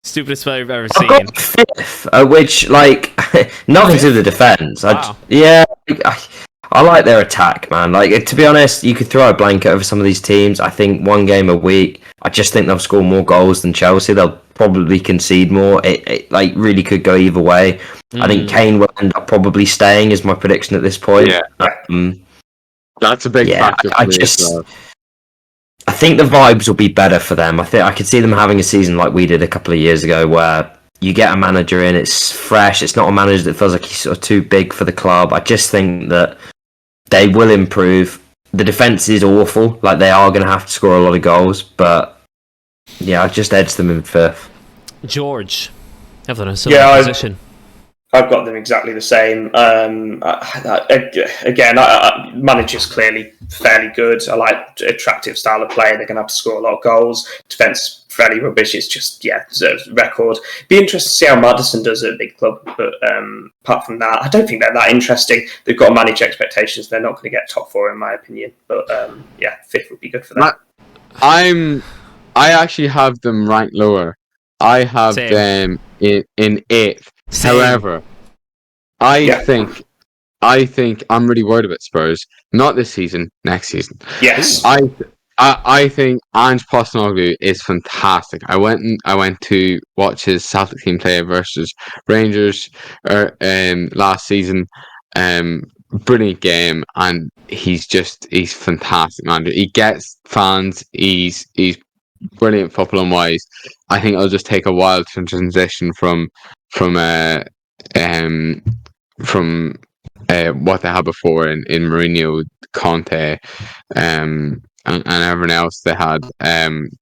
Stupidest player I've ever seen. I've got 5th, which nothing to the defense. Wow. I like their attack, man. To be honest, you could throw a blanket over some of these teams. I think 1 game a week. I just think they'll score more goals than Chelsea. They'll probably concede more. It really could go either way. I think Kane will end up probably staying, is my prediction at this point. Yeah. That's a big factor. I think the vibes will be better for them. I could see them having a season like we did a couple of years ago, where you get a manager in, it's fresh. It's not a manager that feels like he's sort of too big for the club. I just think that they will improve. The defense is awful. They are going to have to score a lot of goals, but I just edged them in 5th. George, have them in a similar position. I've got them exactly the same. Again, manager's clearly fairly good. I like attractive style of play. They're going to have to score a lot of goals. Defense fairly rubbish. It's just deserves record. Be interested to see how Maddison does at a big club. But apart from that, I don't think they're that interesting. They've got to manage expectations. They're not going to get top 4 in my opinion. But 5th would be good for them. I actually have them ranked lower. I have them in 8th. Same. However, I think I'm really worried about Spurs. Not this season, next season. Yes. I think Ange Postecoglou is fantastic. I went to watch his Celtic team play versus Rangers last season. Brilliant game, and he's fantastic, man. He gets fans. He's brilliant footballing wise. I think it'll just take a while to transition from what they had before in Mourinho, Conte, and everyone else they had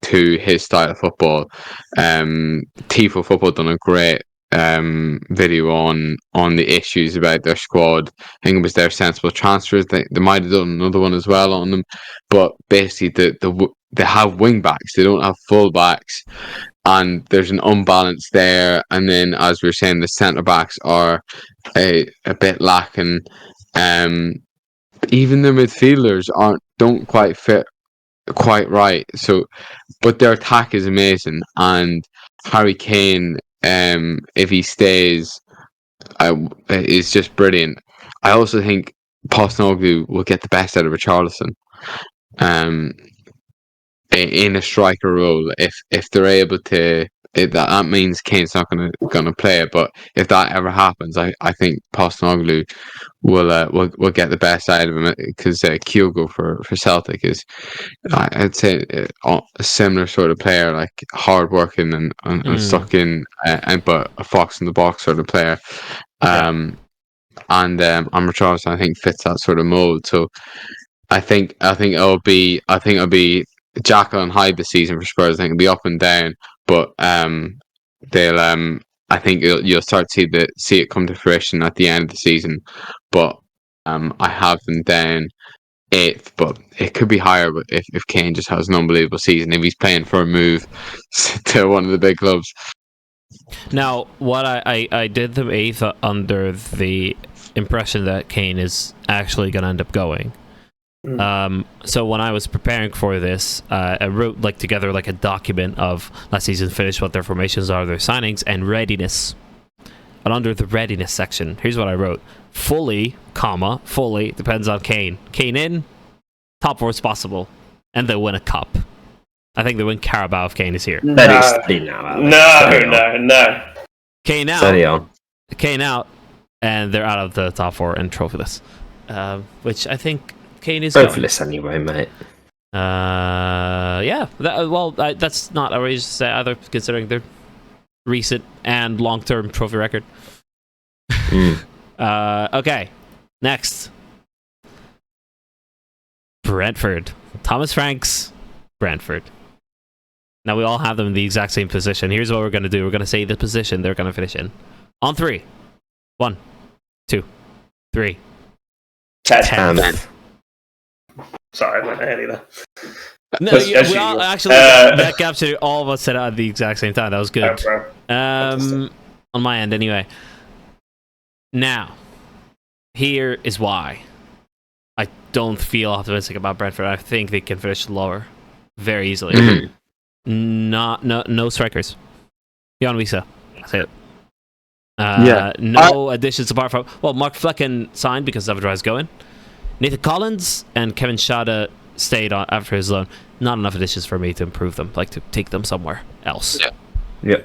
to his style of football. Tifo Football done a great video on the issues about their squad. I think it was their sensible transfers. They might have done another one as well on them, but basically they have wing backs. They don't have full backs, and there's an unbalance there. And then, as we were saying, the centre backs are a bit lacking. Even the midfielders don't quite fit quite right. So, but their attack is amazing, and Harry Kane, if he stays, is just brilliant. I also think Postecoglou will get the best out of Richarlison. In a striker role, if they're able to, that means Kane's not gonna play it. But if that ever happens, I think Postecoglou will get the best out of him, because Kyogo for Celtic is, I'd say, a similar sort of player, like hard-working and stuck in, but a fox in the box sort of player. And Richarlison, I think, fits that sort of mold. So I think it'll be Jackal and Hyde this season for Spurs. I think it'll be up and down, but they'll I think you'll start to see it come to fruition at the end of the season. But I have them down 8th, but it could be higher. But if Kane just has an unbelievable season, if he's playing for a move to one of the big clubs. Now, what I did them 8th under the impression that Kane is actually going to end up going. So when I was preparing for this, I wrote together a document of last season finish, what their formations are, their signings, and readiness. And under the readiness section, here's what I wrote: fully depends on Kane. Kane in, top 4 is possible, and they win a cup. I think they win Carabao if Kane is here. No. Kane out. Kane out, and they're out of the top 4 and trophyless, which I think Kane is trophyless anyway, mate. Yeah. That's not outrageous to say either, considering their recent and long-term trophy record. Okay. Next, Brentford. Thomas Frank's Brentford. Now we all have them in the exact same position. Here's what we're going to do. We're going to say the position they're going to finish in. On 3. 1, 2, 3. 10th. Sorry, I went early there. No, we all actually that captured all of us said it at the exact same time. That was good. On my end, anyway. Now, here is why I don't feel optimistic about Brentford. I think they can finish lower very easily. No strikers. Jan Wisa. That's it. No additions apart from Mark Flecken signed because Zavadra is going. Nathan Collins and Kevin Schade stayed on after his loan. Not enough additions for me to improve them, to take them somewhere else. Yeah.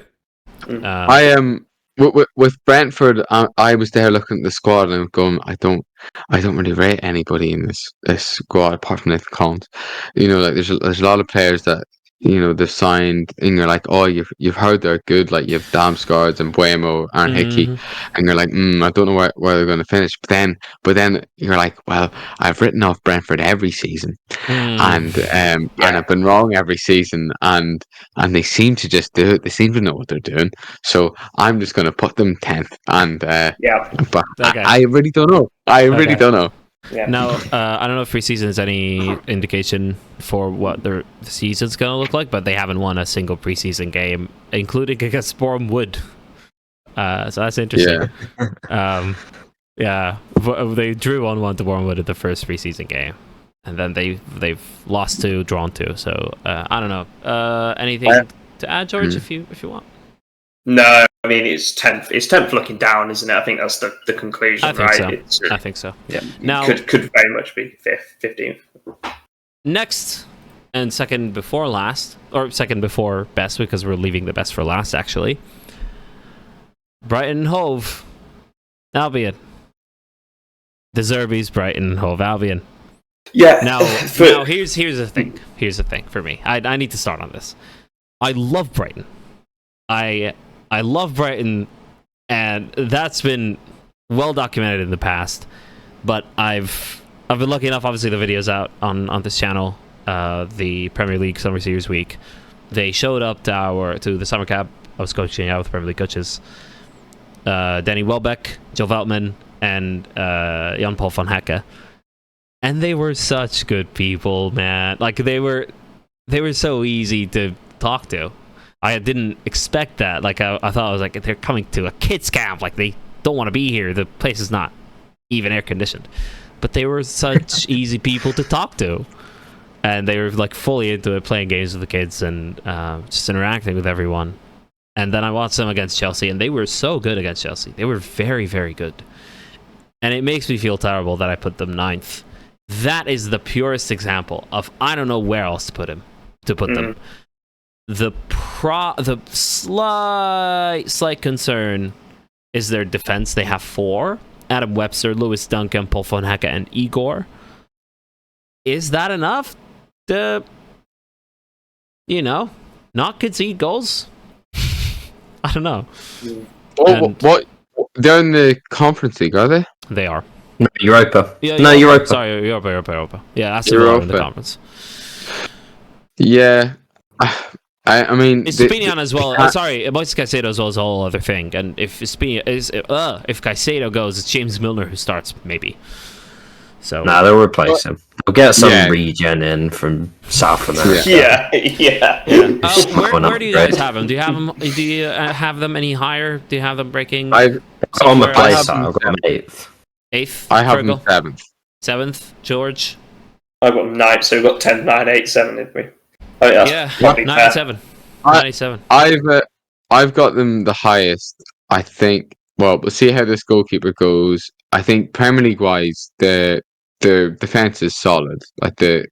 I am with Brentford. I was there looking at the squad and going, I don't really rate anybody in this squad apart from Nathan Collins. There's a lot of players that they've signed, and you're like, oh, you've heard they're good. Like, you have Damsgaard and Buemo, Aaron Hickey, and you're like, I don't know where they're going to finish. But then you're like, well, I've written off Brentford every season, and I've been wrong every season, and they seem to just do it. They seem to know what they're doing. So I'm just going to put them 10th. And but okay. I really don't know. Really don't know. Yeah. Now, I don't know if preseason is any indication for what the season's going to look like, but they haven't won a single preseason game, including against Boreham Wood. So that's interesting. Yeah. They drew 1-1 to Boreham Wood at the first preseason game, and then they've lost 2, drawn 2. So I don't know. Anything to add, George, if you want? No, I mean, it's 10th. It's 10th looking down, isn't it? I think that's the conclusion, right? I think so. Yeah. Now, could very much be 5th, 15th. Next and second before last, or second before best, because we're leaving the best for last, actually. Brighton and Hove Albion. De Zerbi's Brighton and Hove Albion. Yeah. Now here's the thing. Here's the thing for me. I need to start on this. I love Brighton. I love Brighton, and that's been well documented in the past. But I've been lucky enough. Obviously, the video's out on this channel. The Premier League Summer Series week, they showed up to the summer camp. I was coaching out with Premier League coaches, Danny Welbeck, Joe Veltman, and Jan Paul van Hecke, and they were such good people, man. They were so easy to talk to. I didn't expect that. I thought I was like, they're coming to a kids camp. They don't want to be here. The place is not even air conditioned. But they were such easy people to talk to, and they were fully into it, playing games with the kids and just interacting with everyone. And then I watched them against Chelsea, and they were so good against Chelsea. They were very, very good. and it makes me feel terrible that I put them 9th. That is the purest example of I don't know where else to put them. The slight concern is their defense. They have 4: Adam Webster, Lewis Duncan, Paul von Hecke, and Igor. Is that enough to, not concede goals? I don't know. What? They're in the Conference League, are they? They are. No, Europa. Yeah, Europa. Sorry, Europa. Yeah, Aston Villa in the conference. Yeah. I mean, it's Spinian as well. Sorry, Moises Caicedo as well is a whole other thing. And if Caicedo goes, it's James Milner who starts, maybe. So they'll replace him. They'll get some regen in from South America. Yeah. Where do you guys have them? Do you have them? Do you have them any higher? Do you have them breaking? I've got my place. I've got them 8th. 8th. I have them 7th. 7th, George. I've got 9th, so we've got 10, 9, 8, 7, didn't we? Oh, yeah, 97. 97. I've got them the highest, I think. Well, we'll see how this goalkeeper goes. I think Premier League wise, the defense is solid. Like it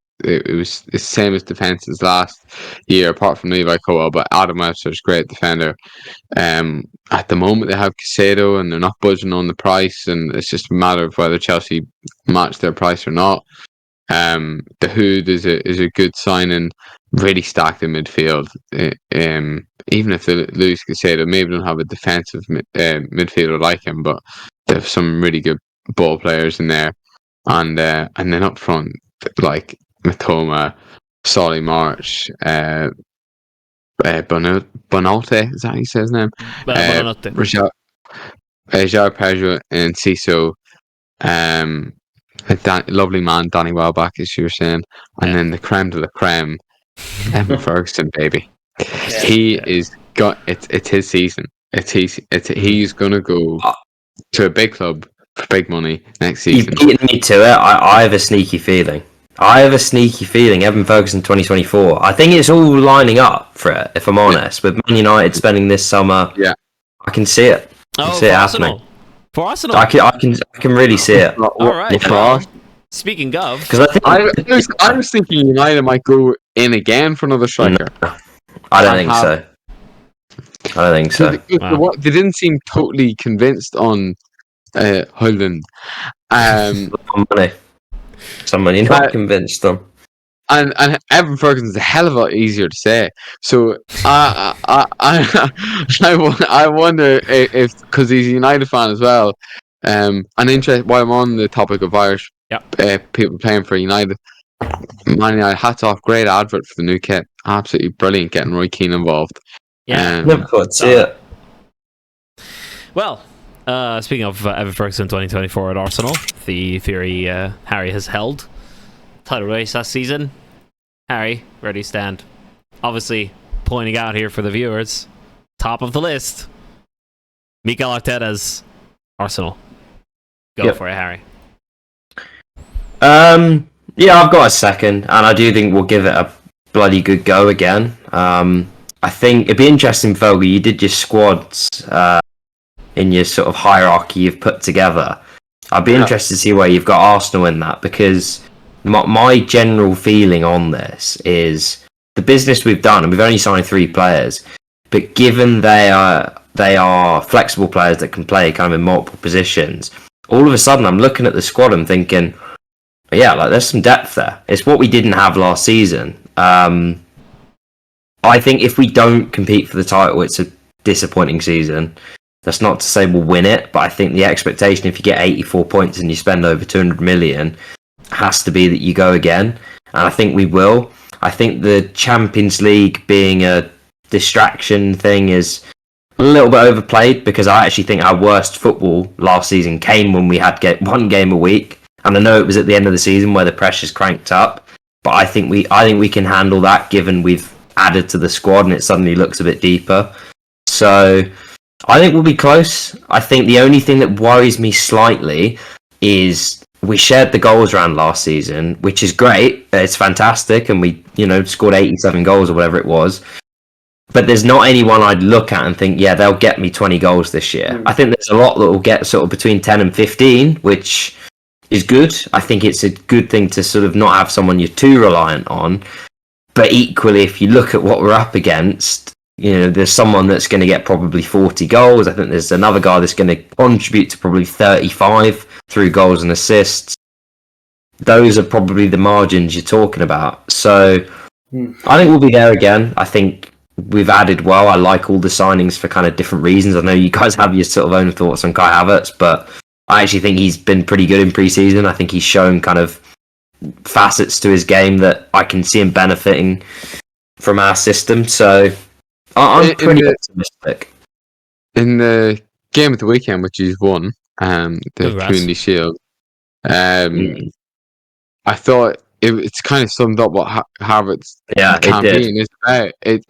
was the same as defenses last year, apart from Levi Colwill. But Adam Webster's a great defender. At the moment, they have Caicedo, and they're not budging on the price, and it's just a matter of whether Chelsea match their price or not. The Hood is a good signing, really stacked in midfield. Even if they lose Caicedo, maybe don't have a defensive midfielder like him, but they have some really good ball players in there. And then up front, like Matoma, Solly March, Bonalte, is that how you say his name? Bonalte. João Pedro and Ciso. Lovely man, Danny Welbeck, as you were saying, and then the creme de la creme, Evan Ferguson, baby. Is got it's his season. He's gonna go to a big club for big money next season. You've beaten me to it. I have a sneaky feeling. Evan Ferguson 2024. I think it's all lining up for it, if I'm honest. With Man United spending this summer, I can see it. I can see it happening. For Arsenal, I can really see it. All right. Speaking of, because I was thinking United might go in again for another striker. No, I don't think so. Wow. They didn't seem totally convinced on Holden. Somebody not convinced them. And Evan Ferguson's a hell of a lot easier to say. So I wonder if, because he's a United fan as well, and interest while I'm on the topic of Irish people playing for United, Man United, hats off, great advert for the new kit, absolutely brilliant, getting Roy Keane involved. Never thought to see it. Well, speaking of Evan Ferguson 2024 at Arsenal, the theory Harry has held. Title race last season. Harry, where do you stand? Obviously, pointing out here for the viewers, top of the list, Mikel Arteta's Arsenal. Go for it, Harry. I've got a second, and I do think we'll give it a bloody good go again. I think it'd be interesting, Fergal, you did your squads in your sort of hierarchy you've put together. I'd be interested to see where you've got Arsenal in that, because my general feeling on this is the business we've done, and we've only signed 3 players, but given they are flexible players that can play kind of in multiple positions, all of a sudden I'm looking at the squad and thinking, there's some depth there. It's what we didn't have last season. I think if we don't compete for the title, it's a disappointing season. That's not to say we'll win it, but I think the expectation, if you get 84 points and you spend over 200 million, has to be that you go again, and I think we will. I think the Champions League being a distraction thing is a little bit overplayed, because I actually think our worst football last season came when we had one game a week, and I know it was at the end of the season where the pressure's cranked up, but I think we can handle that, given we've added to the squad and it suddenly looks a bit deeper. So I think we'll be close. I think the only thing that worries me slightly is we shared the goals round last season, which is great. It's fantastic, and we, scored 87 goals or whatever it was. but there's not anyone I'd look at and think, yeah, they'll get me 20 goals this year. I think there's a lot that will get sort of between 10 and 15, which is good. I think it's a good thing to sort of not have someone you're too reliant on. But equally, if you look at what we're up against, there's someone that's going to get probably 40 goals. I think there's another guy that's going to contribute to probably 35 through goals and assists. Those are probably the margins you're talking about. So I think we'll be there again. I think we've added well. I like all the signings for kind of different reasons. I know you guys have your sort of own thoughts on Kai Havertz, but I actually think he's been pretty good in pre-season. I think he's shown kind of facets to his game that I can see him benefiting from our system. So I'm pretty optimistic. In the game of the weekend, which he's won, the Community Shield, I thought it's kind of summed up what Havertz campaign is about. It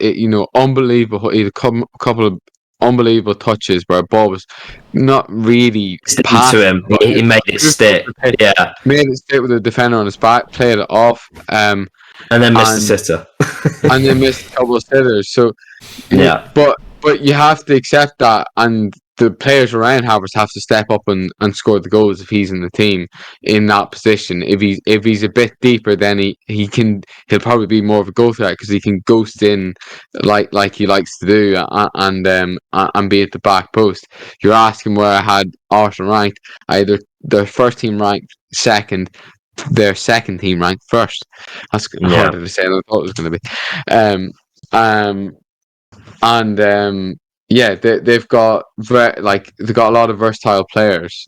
unbelievable. He had a couple of unbelievable touches where a ball was not really passed to him. He made it stick. Yeah, made it stick with the defender on his back, played it off, and then missed a sitter. And then missed a couple of sitters. So but you have to accept that, and the players around Havertz have to step up and score the goals if he's in the team in that position. If he's a bit deeper, then he'll probably be more of a goal threat because he can ghost in like he likes to do and be at the back post. You're asking where I had Arsenal ranked. Either their first team ranked second, their second team ranked first. That's harder to say than I thought it was going to be. Yeah, they've got a lot of versatile players.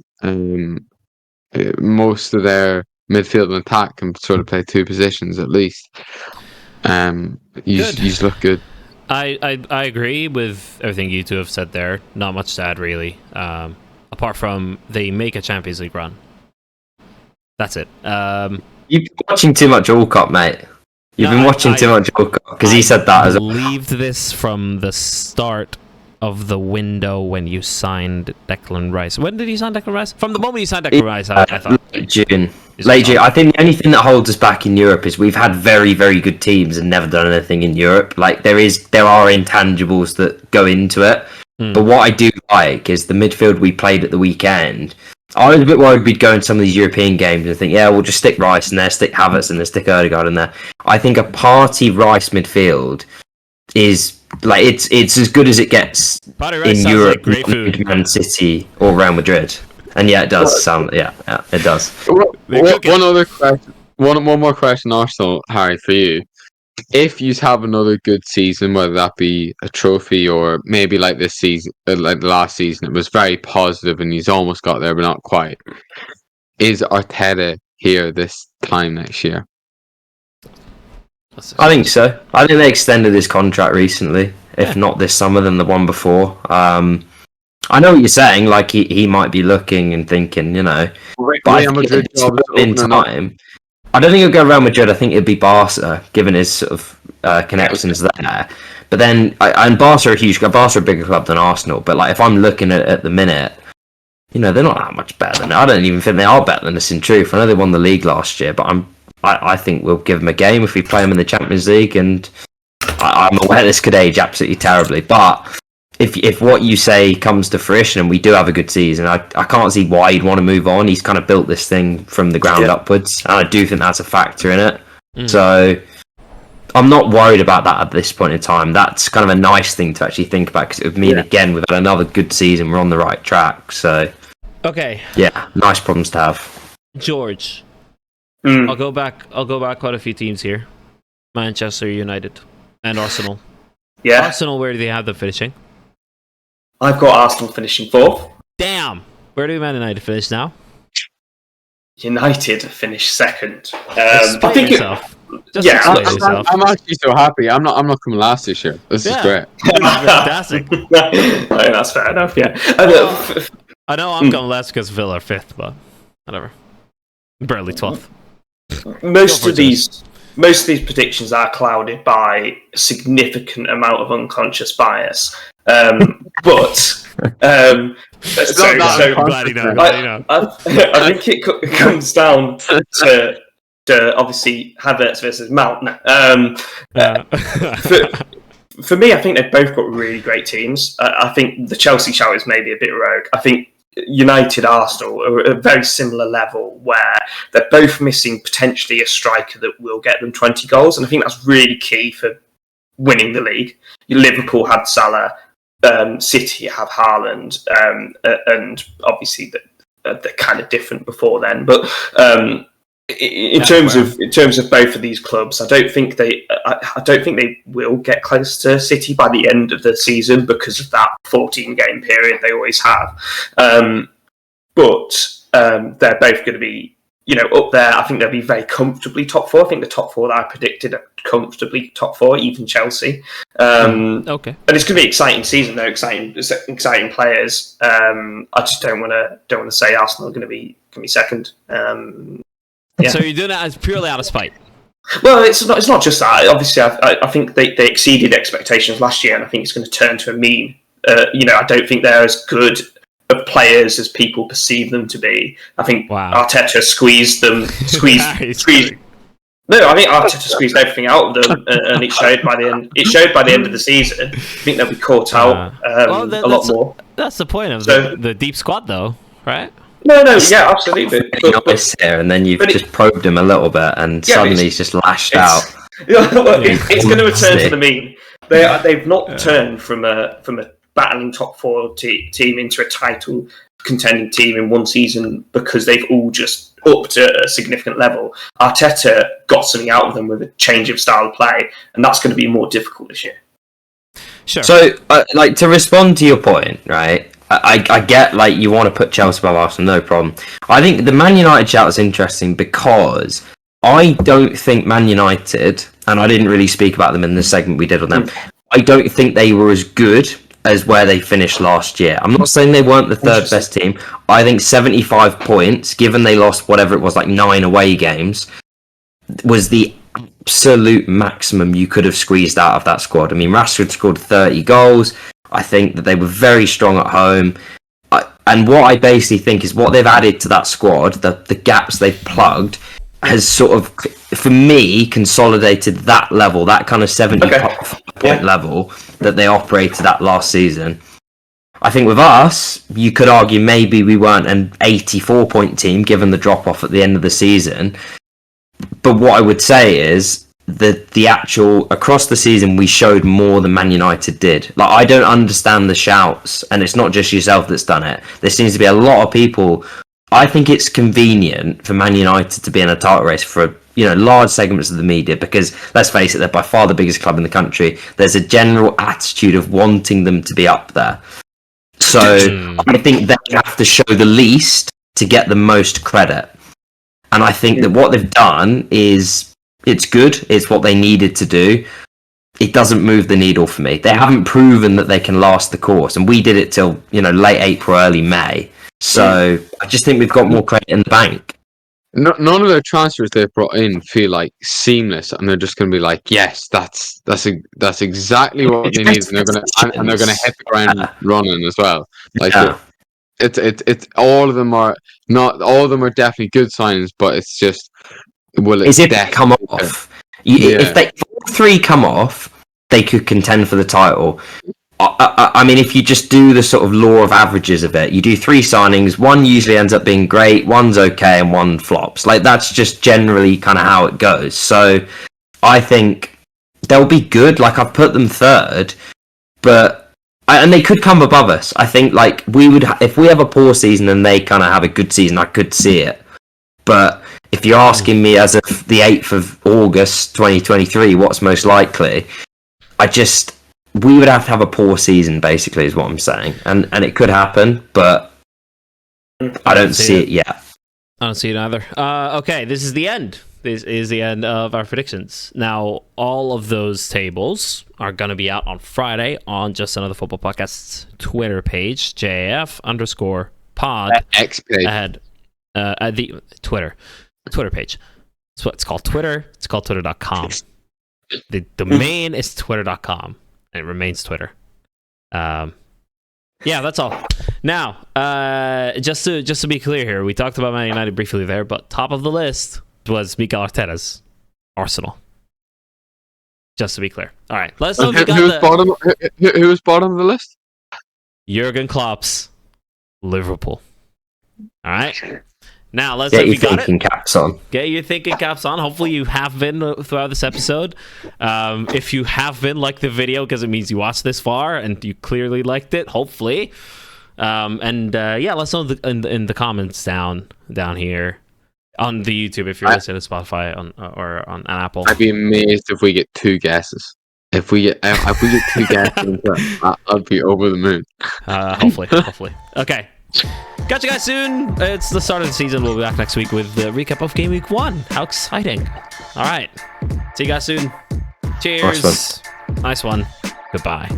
Most of their midfield and attack can sort of play two positions at least. You just look good. I agree with everything you two have said there. Not much to add really. Apart from they make a Champions League run. That's it. You've been watching too much All-Cup, mate. You've been watching too much All-Cup because he said that as well. I believed this from the start of the window when you signed Declan Rice. When did you sign Declan Rice? From the moment you signed Declan Rice, I thought. Late June. I think the only thing that holds us back in Europe is we've had very, very good teams and never done anything in Europe. Like there are intangibles that go into it. But what I do like is the midfield we played at the weekend. I was a bit worried we'd go in some of these European games and think, yeah, we'll just stick Rice in there, stick Havertz in there, stick Odegaard in there. I think a party Rice midfield is like it's as good as it gets in Europe, like great food. Man City or Real Madrid, and yeah, it does sound. Yeah, it does. One other question, one more question, Arsenal, Harry, for you. If you have another good season, whether that be a trophy or maybe like this season, like last season, it was very positive and he's almost got there, but not quite. Is Arteta here this time next year? I think so. I think they extended his contract recently. If not this summer, then the one before. I know what you're saying. Like he might be looking and thinking, but I think in time. I don't think he'll go Real Madrid. I think it'd be Barca, given his sort of connections there. But then, and Barca are a huge club. Barca are a bigger club than Arsenal. But like, if I'm looking at the minute, they're not that much better than. I don't even think they are better than us in truth. I know they won the league last year, but I think we'll give them a game if we play them in the Champions League. And I'm aware this could age absolutely terribly, but if what you say comes to fruition and we do have a good season, I can't see why he'd want to move on. He's kind of built this thing from the ground upwards, and I do think that's a factor in it. So I'm not worried about that at this point in time. That's kind of a nice thing to actually think about because it would mean, again, we've had another good season. We're on the right track. So, okay. Yeah, nice problems to have. George, I'll go back quite a few teams here. Manchester United and Arsenal. Yeah. Arsenal, where do they have them finishing? I've got Arsenal finishing fourth. Damn. Where do Man United finish now? United finish second. I think yourself. I'm actually so happy. I'm not coming last this year. This is great. This is fantastic. That's fair enough. Yeah. I know I'm going last because Villa are fifth, but whatever. Barely 12th. Most of these predictions are clouded by a significant amount of unconscious bias. I think it comes down to obviously Havertz versus Mount. for me, I think they've both got really great teams. I think the Chelsea shout is maybe a bit rogue. I think United, Arsenal are at a very similar level where they're both missing potentially a striker that will get them 20 goals. And I think that's really key for winning the league. Liverpool had Salah, City have Haaland, and obviously they're kind of different before then. But in terms of both of these clubs, I don't think they will get close to City by the end of the season because of that 14-game period they always have. But they're both going to be, up there. I think they'll be very comfortably top four. I think the top four that I predicted are comfortably top four, even Chelsea. Okay. And it's going to be an exciting season, though. Exciting players. I just don't want to say Arsenal are going to be second. Yeah. So you're doing that as purely out of spite. Well, it's not just that. Obviously, I think they exceeded expectations last year, and I think it's going to turn to a mean. I don't think they're as good of players as people perceive them to be. I think Arteta squeezed. No, I think Arteta squeezed everything out of them, and it showed by the end. It showed by the end of the season. I think they'll be caught out a lot more. That's the point of the deep squad, though, right? No, yeah, absolutely. But here, and then you've just probed him a little bit, and suddenly he's just lashed out. It's going to return to the mean. They've not turned from a battling top four team into a title contending team in one season because they've all just upped at a significant level. Arteta got something out of them with a change of style of play, and that's going to be more difficult this year. Sure. So, to respond to your point, right? I get, you want to put Chelsea above Arsenal, no problem. I think the Man United shout is interesting because I don't think Man United, and I didn't really speak about them in the segment we did on them, I don't think they were as good as where they finished last year. I'm not saying they weren't the third best team. I think 75 points, given they lost whatever it was, 9 away games, was the absolute maximum you could have squeezed out of that squad. I mean, Rashford scored 30 goals. I think that they were very strong at home. And what I basically think is what they've added to that squad, the gaps they've plugged, has sort of, for me, consolidated that level, that kind of 70-point level that they operated at last season. I think with us, you could argue maybe we weren't an 84-point team, given the drop-off at the end of the season. But what I would say is that the actual, across the season, we showed more than Man United did. I don't understand the shouts, and it's not just yourself that's done it. There seems to be a lot of people. I think it's convenient for Man United to be in a title race for large segments of the media because, let's face it, they're by far the biggest club in the country. There's a general attitude of wanting them to be up there. So I think they have to show the least to get the most credit. And I think that what they've done is, it's good. It's what they needed to do. It doesn't move the needle for me. They haven't proven that they can last the course. And we did it till, late April, early May. So I just think we've got more credit in the bank. None of the transfers they've brought in feel seamless, and they're just going to be yes, that's exactly what they need, and they're going to hit the ground running as well. It's all of them are not. All of them are definitely good signs, but it's just is it come off? If all three come off, they could contend for the title. I mean, if you just do the sort of law of averages of it, you do 3 signings, one usually ends up being great, one's okay, and one flops. That's just generally kind of how it goes. So I think they'll be good. I've put them third, and they could come above us. I think we would, if we have a poor season and they kind of have a good season, I could see it. But if you're asking me as of the 8th of August 2023, what's most likely, we would have to have a poor season, basically, is what I'm saying. And it could happen, but I don't see it yet. I don't see it either. Okay, this is the end. This is the end of our predictions. Now, all of those tables are going to be out on Friday on Just Another Football Podcast's Twitter page, JAF_pod. X page. At the Twitter page. That's what it's called. Twitter. It's called twitter.com. The domain is twitter.com. And it remains Twitter. Yeah, that's all. Now, just to be clear here, we talked about Man United briefly there, but top of the list was Mikel Arteta's Arsenal. Just to be clear. All right. Let us know if you Who was got bottom? Who was bottom of the list? Jurgen Klopp's Liverpool. All right. Now, let's Get know your if you got thinking it. caps on. Get your thinking caps on. Hopefully you have been throughout this episode. If you have been, like the video, because it means you watched this far and you clearly liked it, hopefully. Yeah, let us know in the comments down here on the YouTube if you're listening to Spotify or on Apple. I'd be amazed if we get 2 guesses. If we get 2 guesses, I'll be over the moon. Hopefully. Okay. Catch you guys soon. It's the start of the season. We'll be back next week with the recap of Game Week 1. How exciting. All right. See you guys soon. Cheers. Nice one. Goodbye.